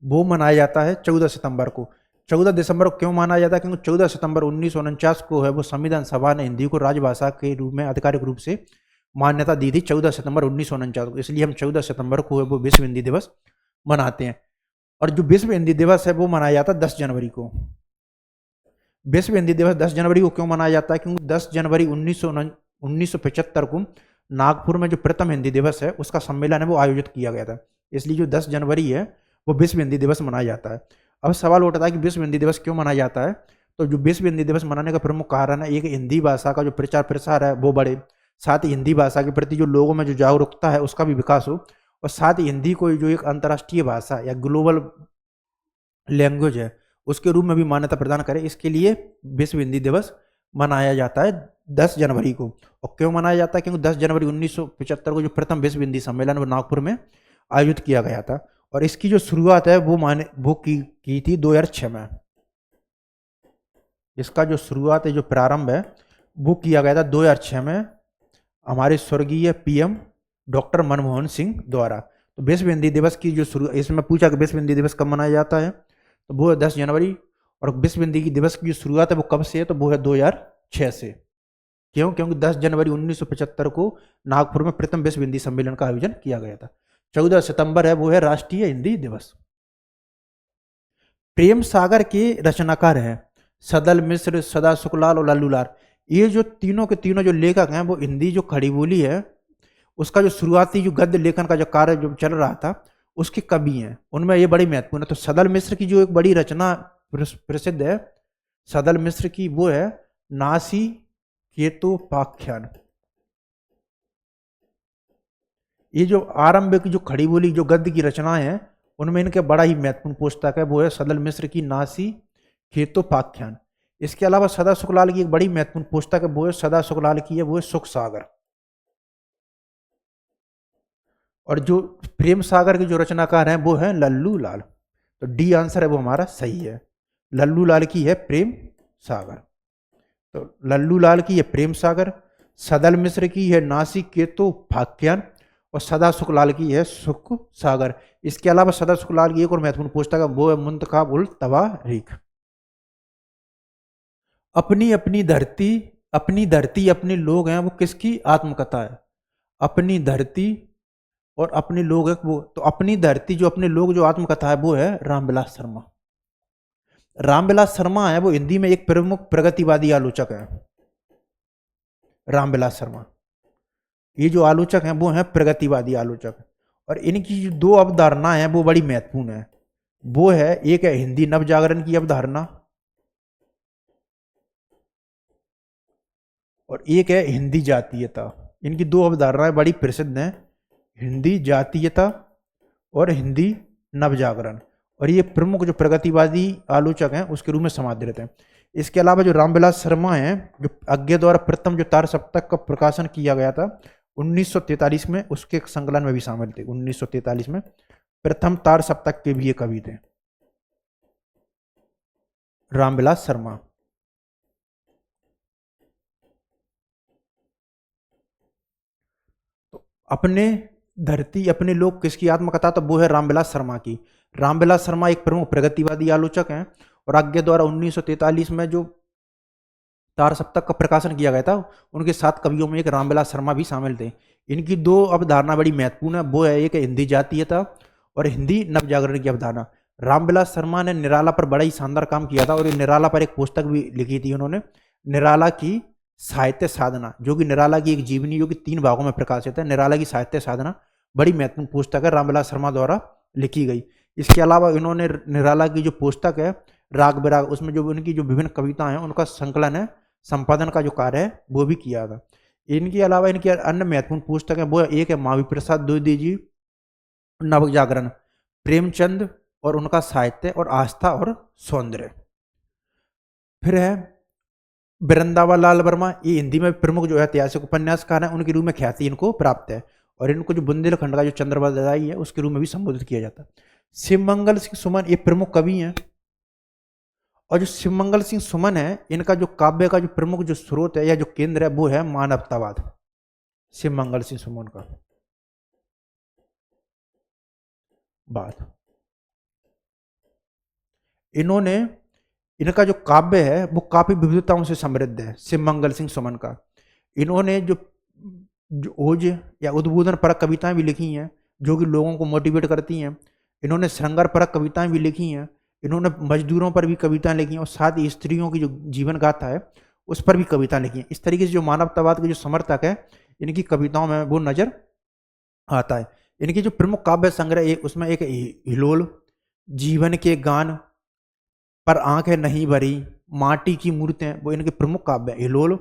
वो मनाया जाता है 14 सितंबर को। 14 दिसंबर को क्यों मनाया जाता है? क्योंकि 14 सितंबर 1949 को है वो संविधान सभा ने हिंदी को राजभाषा के रूप में आधिकारिक रूप से मान्यता दी थी 14 सितंबर 1949 को, इसलिए हम 14 सितंबर को है वो विश्व हिंदी दिवस मनाते हैं। और जो विश्व हिंदी दिवस है वो मनाया जाता है 10 जनवरी को। विश्व हिंदी दिवस 10 जनवरी को क्यों मनाया जाता है? क्योंकि 10 जनवरी 1975 को नागपुर में जो प्रथम हिंदी दिवस है उसका सम्मेलन है वो आयोजित किया गया था, इसलिए जो 10 जनवरी है वो विश्व हिंदी दिवस मनाया जाता है। अब सवाल उठता है कि विश्व हिंदी दिवस क्यों मनाया जाता है? तो जो विश्व हिंदी दिवस मनाने का प्रमुख कारण है, एक हिंदी भाषा का जो प्रचार प्रसार है वो बढ़े, साथ ही हिंदी भाषा के प्रति जो लोगों में जो जागरूकता है उसका भी विकास हो, और साथ ही हिंदी को जो एक अंतर्राष्ट्रीय भाषा या ग्लोबल लैंग्वेज है उसके रूप में भी मान्यता प्रदान करे। इसके लिए विश्व हिंदी दिवस मनाया जाता है 10 जनवरी को। और क्यों मनाया जाता है? क्योंकि 10 जनवरी 1975 को जो प्रथम विश्व हिंदी सम्मेलन वो नागपुर में आयोजित किया गया था, और इसकी जो शुरुआत है वो की थी 2006 में। इसका जो शुरुआत है जो प्रारंभ है वो किया गया था 2006 में हमारे स्वर्गीय पीएम डॉक्टर मनमोहन सिंह द्वारा। तो विश्व हिंदी दिवस की जो शुरू, इसमें पूछा कि विश्व हिंदी दिवस कब मनाया जाता है, तो वो है 10 जनवरी। और विश्व हिंदी की दिवस की जो शुरुआत है वो कब से है? तो वो है 2006 से। क्यों? क्योंकि 10 जनवरी 1975 को नागपुर में प्रथम विश्व हिंदी सम्मेलन का आयोजन किया गया था। 14 सितंबर है वो है राष्ट्रीय हिंदी दिवस। प्रेम सागर के रचनाकार हैं सदल मिश्र, सदा सुखलाल और लल्लूलाल। ये जो तीनों के तीनों जो लेखक हैं वो हिंदी जो खड़ी बोली है उसका जो शुरुआती जो गद्य लेखन का जो कार्य जो चल रहा था उसके कवि हैं, उनमें ये बड़ी महत्वपूर्ण है। तो सदल मिश्र की जो एक बड़ी रचना प्रसिद्ध है सदल मिश्र की वो है नासी केतोपाख्यान। ये जो आरंभ की जो खड़ी बोली जो गद्य की रचनाएं हैं उनमें इनके बड़ा ही महत्वपूर्ण पुस्तक है, वो है सदल मिश्र की नासी केतोपाख्यान। इसके अलावा सदा सुखलाल की एक बड़ी महत्वपूर्ण पुस्तक है, वो है सदा सुखलाल की है, वो है सुख सागर। और जो प्रेम सागर के जो रचनाकार हैं वो है लल्लू लाल। तो डी आंसर है वो हमारा सही है, लल्लू लाल की है प्रेम सागर। तो लल्लू लाल की है प्रेम सागर, सदल मिश्र की है नासिक केतोपाख्यान और सदा सुखलाल की है सुख सागर। इसके अलावा सदा सुखलाल की एक और महत्वपूर्ण पुस्तक है, वो है मुंतखाब उल तवारीख। अपनी धरती अपने लोग हैं, वो किसकी आत्मकथा है? अपनी धरती और अपने लोग है वो, तो अपनी धरती जो अपने लोग जो आत्मकथा है वो है रामविलास शर्मा। रामविलास शर्मा है वो हिंदी में एक प्रमुख प्रगतिवादी आलोचक है। रामविलास शर्मा ये जो आलोचक हैं वो हैं प्रगतिवादी आलोचक, और इनकी जो दो अवधारणाएं हैं वो बड़ी महत्वपूर्ण है। वो है एक है हिंदी नवजागरण की अवधारणा और एक है हिंदी जातीयता। इनकी दो अवधारणाएं बड़ी प्रसिद्ध हैं, हिंदी जातीयता और हिंदी नवजागरण, और ये प्रमुख जो प्रगतिवादी आलोचक हैं उसके रूप में समादृत हैं। इसके अलावा जो रामविलास शर्मा हैं, जो आज्ञा द्वारा प्रथम जो तार सप्तक का प्रकाशन किया गया था 1943 में, उसके संकलन में भी शामिल थे। 1943 में प्रथम तार सप्तक के भी ये कवि थे, रामविलास शर्मा। तो अपने धरती अपने लोग किसकी आत्मकथा? तो वो है रामविलास शर्मा की। रामविलास शर्मा एक प्रमुख प्रगतिवादी आलोचक हैं, और आज्ञा द्वारा 1943 में जो तार सप्तक का प्रकाशन किया गया था उनके 7 कवियों में एक रामविलास शर्मा भी शामिल थे। इनकी दो अवधारणा बड़ी महत्वपूर्ण है, वो है एक हिंदी जातीयता और हिंदी नवजागरण की अवधारणा। रामविलास शर्मा ने निराला पर बड़ा ही शानदार काम किया था, और निराला पर एक पुस्तक भी लिखी थी उन्होंने, निराला की साहित्य साधना, जो कि निराला की एक जीवनी जो कि 3 भागों में प्रकाशित है। निराला की साहित्य साधना बड़ी महत्वपूर्ण पुस्तक है, रामविलास शर्मा द्वारा लिखी गई। इसके अलावा इन्होंने निराला की जो पुस्तक है राग बिराग, उसमें जो उनकी जो विभिन्न कविताएं हैं उनका संकलन है, संपादन का जो कार्य है वो भी किया था। इनके अलावा इनकी अन्य महत्वपूर्ण पुस्तक है, वो एक है महावीर प्रसाद द्विवेदी जी नवजागरण, प्रेमचंद और उनका साहित्य और आस्था और सौंदर्य। फिर है वृंदावन लाल वर्मा, ये हिंदी में प्रमुख जो ऐतिहासिक उपन्यासकार हैं, उनके रूप में ख्याति इनको प्राप्त है, और इनको जो बुंदेलखंड का जो चंद्रवरदाई है उसके रूप में भी संबोधित किया जाता है। शिवमंगल सिंह सुमन ये प्रमुख कवि हैं, और जो शिवमंगल सिंह सुमन है इनका जो काव्य का जो प्रमुख जो स्रोत है या जो केंद्र है वो है मानवतावाद। शिवमंगल सिंह सुमन का बात, इन्होंने इनका जो काव्य है वो काफी विविधताओं से समृद्ध है। शिवमंगल सिंह सुमन का इन्होंने जो ओज या उद्बोधन परक कविताएं भी लिखी हैं जो कि लोगों को मोटिवेट करती हैं। इन्होंने श्रृंगार परक कविताएं भी लिखी हैं, इन्होंने मजदूरों पर भी कविताएं लिखी हैं, और साथ ही स्त्रियों की जो जीवन गाथा है उस पर भी कविताएं लिखी हैं। इस तरीके से जो मानवतावाद के जो समर्थक है इनकी कविताओं में वो नजर आता है। इनकी जो प्रमुख काव्य संग्रह उसमें एक हिलोल, जीवन के गान, पर आंखें नहीं भरी, माटी की मूर्तें, वो इनके प्रमुख काव्य है। हिलोल,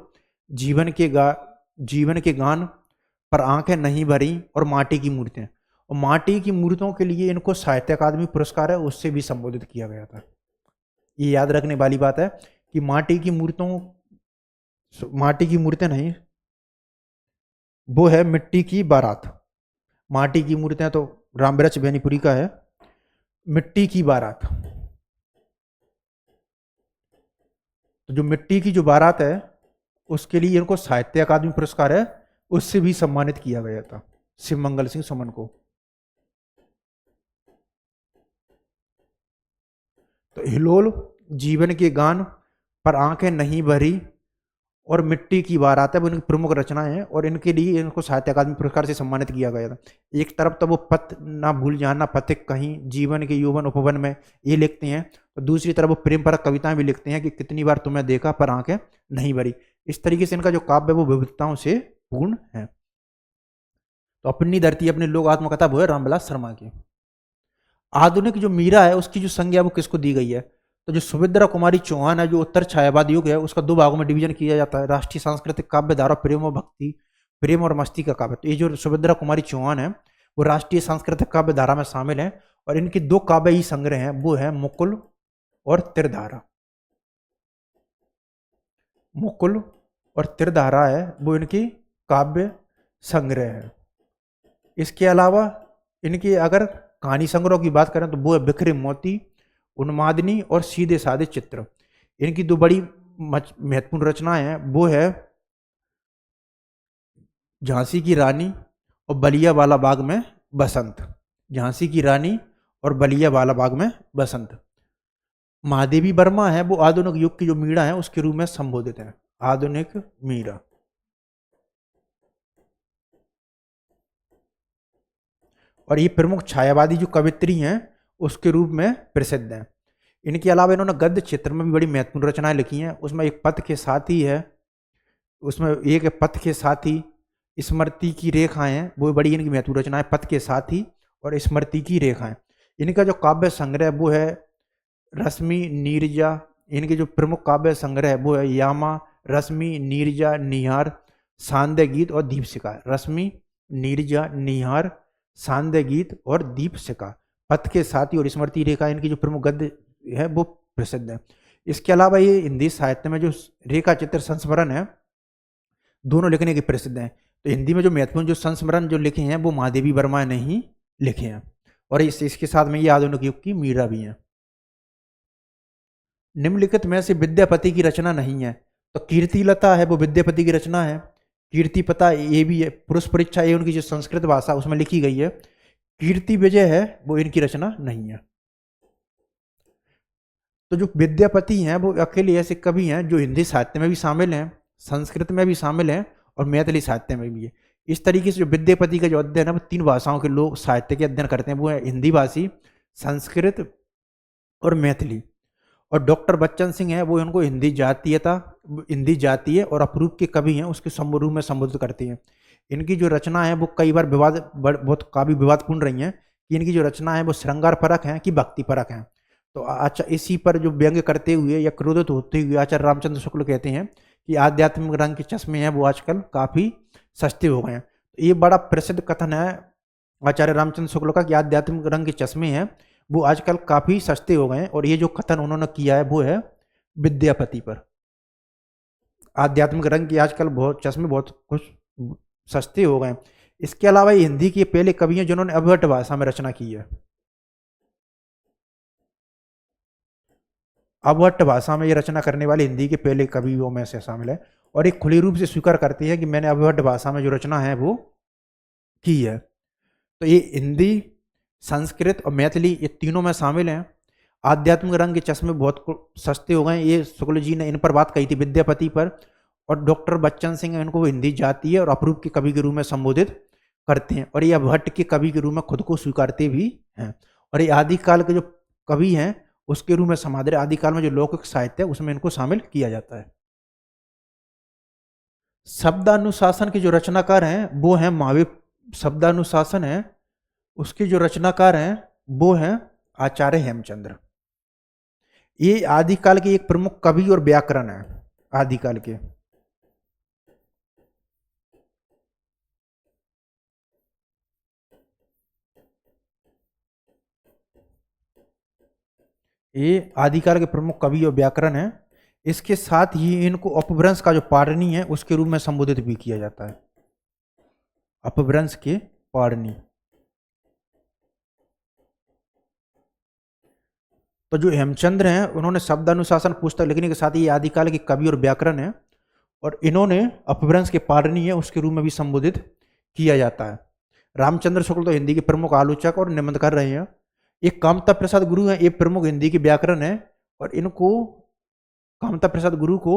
जीवन के गान, पर आंखें नहीं भरी और माटी की मूर्तें। और माटी की मूर्तों के लिए इनको साहित्य अकादमी पुरस्कार है उससे भी संबोधित किया गया था। ये याद रखने वाली बात है कि माटी की मूर्तें नहीं, वो है मिट्टी की बारात। माटी की मूर्तें तो रामवृक्ष बेनीपुरी का है, मिट्टी की बारात। तो जो मिट्टी की जो बारात है उसके लिए इनको साहित्य अकादमी पुरस्कार है उससे भी सम्मानित किया गया था शिवमंगल सिंह सुमन को। तो हिलोल, जीवन के गान, पर आंखें नहीं भरी और मिट्टी की बारात है वो इनकी प्रमुख रचनाएं हैं, और इनके लिए इनको साहित्य अकादमी पुरस्कार से सम्मानित किया गया था। एक तरफ तो वो पथ ना भूल जाना पथिक कहीं, जीवन के यौवन उपवन में, ये लिखते हैं, तो दूसरी तरफ वो प्रेम परक कविताएं भी लिखते हैं कि कितनी बार तुम्हें देखा पर आंखें नहीं भरी। इस तरीके से इनका जो काव्य है वो विविधताओं से पूर्ण है। तो अपनी धरती अपने लोग आत्मकथा वो है रामविलास शर्मा की। आधुनिक जो मीरा है उसकी जो संज्ञा वो किसको दी गई है? तो जो सुभद्रा कुमारी चौहान है, जो उत्तर छायावाद युग है, उसका दो भागों में डिवीजन किया जाता है, राष्ट्रीय सांस्कृतिक काव्य धारा, प्रेम और भक्ति, प्रेम और मस्ती का काव्य। तो ये जो सुभद्रा कुमारी चौहान है वो राष्ट्रीय सांस्कृतिक काव्य धारा में शामिल है, और इनकी दो काव्य ही संग्रह हैं, वो है मुकुल और त्रिधारा। मुकुल और त्रिधारा है वो इनकी काव्य संग्रह है। इसके अलावा इनकी अगर कहानी संग्रह की बात करें तो वो है बिखरे मोती, उन्मादिनी और सीधे साधे चित्र। इनकी दो बड़ी महत्वपूर्ण रचनाएं हैं, वो है झांसी की रानी और बलिया वाला बाग में बसंत। झांसी की रानी और बलिया वाला बाग में बसंत। महादेवी वर्मा है वो आधुनिक युग की जो मीरा है उसके रूप में संबोधित है, आधुनिक मीरा। और ये प्रमुख छायावादी जो कवित्री हैं उसके रूप में प्रसिद्ध हैं। इनके अलावा इन्होंने गद्य क्षेत्र में भी बड़ी महत्वपूर्ण रचनाएं लिखी हैं। उसमें एक पथ के साथी है, उसमें एक पथ के साथी, स्मृति की रेखाएं हैं, वो बड़ी इनकी महत्वपूर्ण रचनाएं, पथ के साथी और स्मृति की रेखाएं। इनका जो काव्य संग्रह वो है रश्मि, नीरजा। इनके जो प्रमुख काव्य संग्रह है वो है यामा, रश्मि, नीरजा, निहार, सांध्य गीत और दीपशिखा। रश्मि, नीरजा, निहार, सांध्य गीत और दीपशिखा। पथ के साथी और स्मृति रेखा इनकी जो प्रमुख गद्य है वो प्रसिद्ध है। इसके अलावा ये हिंदी साहित्य में जो रेखा चित्र संस्मरण है दोनों लिखने के प्रसिद्ध हैं। तो हिंदी में जो महत्वपूर्ण जो संस्मरण जो लिखे हैं वो महादेवी वर्मा ने ही लिखे हैं, और इसके साथ में ये आधुनिक युग की मीरा भी हैं। निम्नलिखित में से विद्यापति की रचना नहीं है, तो कीर्तिलता है वो विद्यापति की रचना है। कीर्तिपता ये भी है, पुरुष परीक्षा ये उनकी जो संस्कृत भाषा उसमें लिखी गई है। कीर्ति विजय है वो इनकी रचना नहीं है। तो जो विद्यापति हैं वो अकेले ऐसे कवि हैं जो हिंदी साहित्य में भी शामिल हैं, संस्कृत में भी शामिल हैं और मैथिली साहित्य में भी है। इस तरीके से जो विद्यापति का जो अध्ययन है वो तीन भाषाओं के लोग साहित्य के अध्ययन करते हैं, वो है हिंदी भाषी, संस्कृत और मैथिली। और डॉक्टर बच्चन सिंह है वो इनको हिंदी जातीय और अपरूप के कवि हैं उसके रूप में संबोधित करते हैं। इनकी जो रचना है वो कई बार बहुत काफी विवादपूर्ण रही हैं कि इनकी जो रचना है वो श्रृंगार परक है कि भक्ति परक है। तो अच्छा, इसी पर जो व्यंग्य करते हुए या क्रोधित होते हुए आचार्य रामचंद्र शुक्ल कहते हैं कि आध्यात्मिक रंग के चश्मे हैं वो आजकल काफी सस्ते हो गए हैं। तो ये बड़ा प्रसिद्ध कथन है आचार्य रामचंद्र शुक्ल का कि आध्यात्मिक रंग के चश्मे हैं वो आजकल काफी सस्ते हो गए हैं। और ये जो कथन उन्होंने किया है वो है विद्यापति पर। आध्यात्मिक रंग के आजकल बहुत चश्मे बहुत कुछ सस्ते हो गए हैं। इसके अलावा ये हिंदी के पहले कवि हैं जिन्होंने अभिभट्ट भाषा में रचना की है। अभिभट्ट भाषा में ये रचना करने वाले हिंदी के पहले कवियों में से शामिल है, और एक खुली रूप से स्वीकार करते हैं कि मैंने अभिभट्ट भाषा में जो रचना है वो की है। तो ये हिंदी, संस्कृत और मैथिली ये तीनों में शामिल हैं। आध्यात्मिक रंग के चश्मे बहुत सस्ते हो गए, ये शुक्ल जी ने इन पर बात कही थी विद्यापति पर। और डॉक्टर बच्चन सिंह इनको हिंदी जातीय और अपरूप के कवि के रूप में संबोधित करते हैं, और ये अभिभट्ट के कवि के रूप में खुद को स्वीकारते भी हैं। और ये आदिकाल के जो कवि हैं उसके रूप में समाधि आदिकाल में जो लौकिक साहित्य है उसमें इनको शामिल किया जाता है। शब्दानुशासन के जो रचनाकार हैं वो हैं महावीर। शब्दानुशासन है उसके जो रचनाकार हैं वो हैं आचार्य हेमचंद्र। ये आदिकाल के एक प्रमुख कवि और व्याकरण है आदिकाल के। ये आदिकाल के प्रमुख कवि और व्याकरण है। इसके साथ ही इनको अपभ्रंश का जो पाणिनि है उसके रूप में संबोधित भी किया जाता है, अपभ्रंश के पाणिनि। तो जो हेमचंद्र हैं उन्होंने शब्दानुशासन पुस्तक लिखने के साथ ही आदिकाल के कवि और व्याकरण है, और इन्होंने अपभ्रंश के पाणिनि है उसके रूप में भी संबोधित किया जाता है। रामचंद्र शुक्ल तो हिंदी के प्रमुख आलोचक और निबंधकार रहे हैं। एक कामता प्रसाद गुरु हैं, ये प्रमुख हिंदी के व्याकरण है, और इनको कामता प्रसाद गुरु को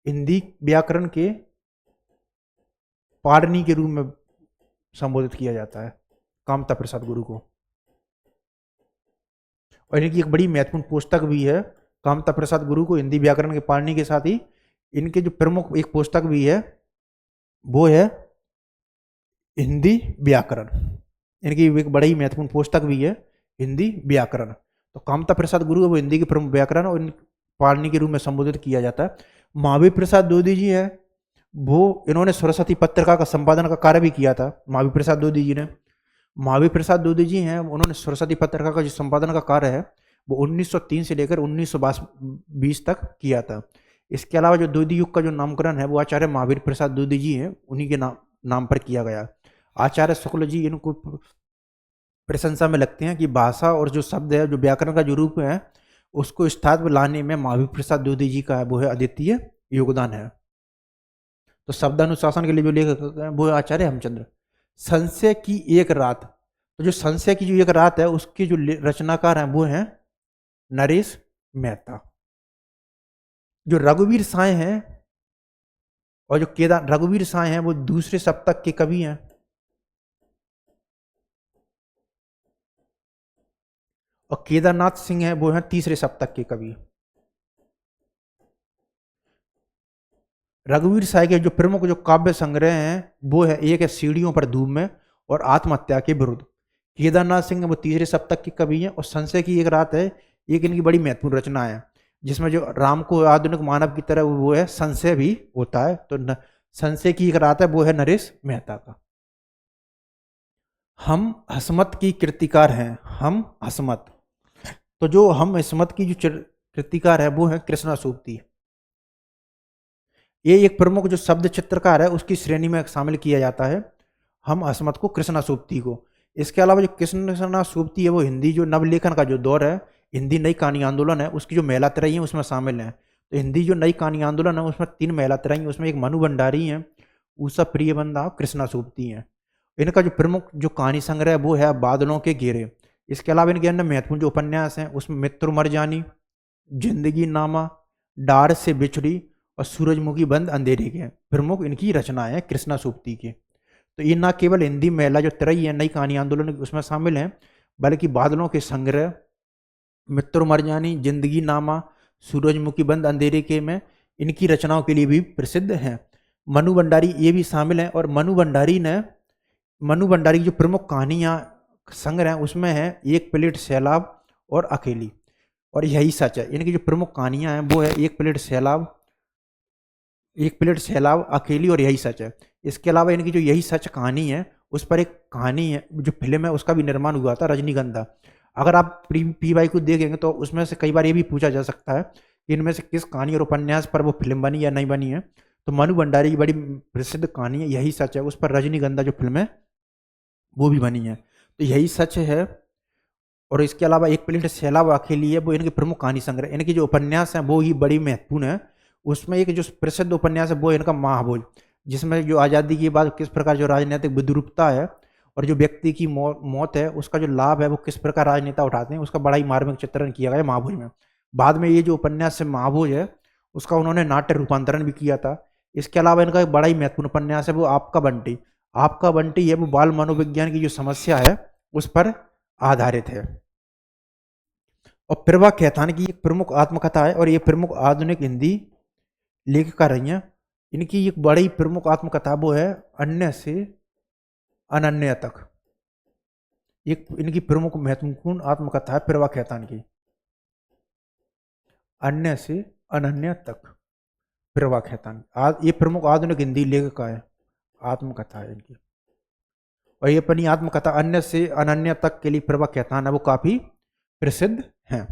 हिंदी व्याकरण के पाणिनि के रूप में संबोधित किया जाता है, कामता प्रसाद गुरु को। और इनकी एक बड़ी महत्वपूर्ण पुस्तक भी है कामता प्रसाद गुरु को हिंदी व्याकरण के पाणिनि के साथ ही इनके जो प्रमुख एक पुस्तक भी है वो है हिंदी व्याकरण। इनकी एक बड़ी महत्वपूर्ण पुस्तक भी है हिंदी व्याकरण। तो कामता प्रसाद गुरु है वो हिंदी के प्रमुख व्याकरण और पाणिनि के रूप में संबोधित किया जाता है। महावीर प्रसाद द्विवेदी जी है, वो इन्होंने सरस्वती पत्रिका का संपादन का कार्य भी किया था। महावीर प्रसाद द्विवेदी जी ने, महावीर प्रसाद द्विवेदी जी हैं, उन्होंने सरस्वती पत्रिका का जो संपादन का कार्य है वो 1903 से लेकर 1920 तक किया था। इसके अलावा जो द्विवेदी युग का जो नामकरण है वो आचार्य महावीर प्रसाद द्विवेदी जी हैं, उन्हीं के नाम पर किया गया। आचार्य शुक्ल जी इनको प्रशंसा में लगते हैं कि भाषा और जो शब्द है, जो व्याकरण का जो रूप है, उसको स्थायित्व लाने में महावीर प्रसाद द्विवेदी जी का वो है अद्वितीय योगदान है। तो शब्दानुशासन के लिए जो लेखक है वो है आचार्य हेमचंद्र। संशय की एक रात, तो जो संशय की जो एक रात है उसके जो रचनाकार हैं वो हैं नरेश मेहता। जो रघुवीर साय हैं और जो रघुवीर साय हैं वो दूसरे सप्तक के कवि हैं, और केदारनाथ सिंह हैं वो हैं तीसरे सप्तक के कवि। रघुवीर साय के जो प्रमुख जो काव्य संग्रह हैं वो है, एक है सीढ़ियों पर धूप में और आत्महत्या के विरुद्ध। केदारनाथ सिंह वो तीसरे सप्तक के कवि हैं, और संशय की एक रात है, एक इनकी बड़ी महत्वपूर्ण रचना है, जिसमें जो राम को आधुनिक मानव की तरह वो है संशय भी होता है। तो संशय की एक रात है वो है नरेश मेहता का। हम हसमत की कृतिकार हैं, हम हसमत, तो जो हम हसमत की जो कृतिकार है वो है कृष्णा सूक्ति। ये एक प्रमुख जो शब्द चित्रकार है उसकी श्रेणी में शामिल किया जाता है, हम हसमत को, कृष्णा सूक्ति को। इसके अलावा जो कृष्णा सूक्ति है वो हिंदी जो नवलेखन का जो दौर है, हिंदी नई कहानी आंदोलन है, उसकी जो महिला त्रयी है उसमें शामिल है। तो हिंदी जो नई कहानी आंदोलन है उसमें 3 महिला त्रयी, उसमें एक मनु भंडारी है, उषा प्रियबंधा, कृष्णा सूक्ति है। इनका जो प्रमुख जो कहानी संग्रह है वो है बादलों के घेरे। इसके अलावा इनके अन्य महत्वपूर्ण जो उपन्यास हैं उसमें मित्र मर जानी, जिंदगी नामा, डार से बिछड़ी और सूरजमुखी बंद अंधेरे के प्रमुख इनकी रचनाएं हैं कृष्णा सूक्ति की। तो ये न केवल हिंदी महिला जो त्रयी है नई कहानी आंदोलन उसमें शामिल हैं, बल्कि बादलों के संग्रह, मित्र मर जानी, जिंदगी नामा, सूरजमुखी बंद अंधेरे के में इनकी रचनाओं के लिए भी प्रसिद्ध हैं। मनु भंडारी ये भी शामिल हैं, और मनु भंडारी की जो प्रमुख कहानियाँ संग्रह हैं उसमें है एक प्लेट सैलाब और अकेली, और यही सच है। इनकी जो प्रमुख कहानियाँ हैं वो है एक प्लेट सैलाब, अकेली और यही सच है। इसके अलावा इनकी जो यही सच कहानी है उस पर एक कहानी है जो फिल्म है उसका भी निर्माण हुआ था, रजनीगंधा। अगर आप PY को देखेंगे तो उसमें से कई बार ये भी पूछा जा सकता है कि इनमें से किस कहानी और उपन्यास पर वो फिल्म बनी या नहीं बनी है। तो मनु भंडारी की बड़ी प्रसिद्ध कहानी है यही सच है, उस पर रजनीगंधा जो फिल्म है वो भी बनी है। तो यही सच है, और इसके अलावा एक प्लेट सैलाब अकेली है वो इनके प्रमुख कहानी संग्रह। इनके जो उपन्यास हैं वो ही बड़ी महत्वपूर्ण है। उसमें एक जो प्रसिद्ध उपन्यास है वो इनका महाभोज, जिसमें जो आज़ादी के बाद किस प्रकार जो राजनीतिक विद्रूपता है और जो व्यक्ति की मौत है उसका जो लाभ है वो किस प्रकार राजनेता उठाते हैं, उसका बड़ा ही मार्मिक चित्रण किया गया महाभोज में। बाद में ये जो उपन्यास है महाभोज है उसका उन्होंने नाट्य रूपांतरण भी किया था। इसके अलावा इनका एक बड़ा ही महत्वपूर्ण उपन्यास है वो आपका बंटी है, वो बाल मनोविज्ञान की जो समस्या है उस पर आधारित है। और प्रभा खेतान की एक प्रमुख आत्मकथा है, और ये प्रमुख आधुनिक हिंदी लेखिका रही हैं। इनकी एक बड़ी प्रमुख आत्मकथा वो है अन्य से अनन्य तक। एक इनकी प्रमुख महत्वपूर्ण आत्मकथा है प्रभा खेतान की, अन्य से अनन्य तक, प्रभा खेतान। ये प्रमुख आधुनिक हिंदी लेखिका है, आत्मकथा है इनकी। और ये अपनी आत्मकथा अन्य से अनन्य तक के लिए प्रभा खेतान है वो काफी प्रसिद्ध हैं।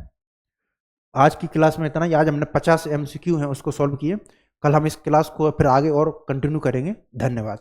आज की क्लास में इतना ही। आज हमने 50 MCQ हैं उसको सॉल्व किए। कल हम इस क्लास को फिर आगे और कंटिन्यू करेंगे। धन्यवाद।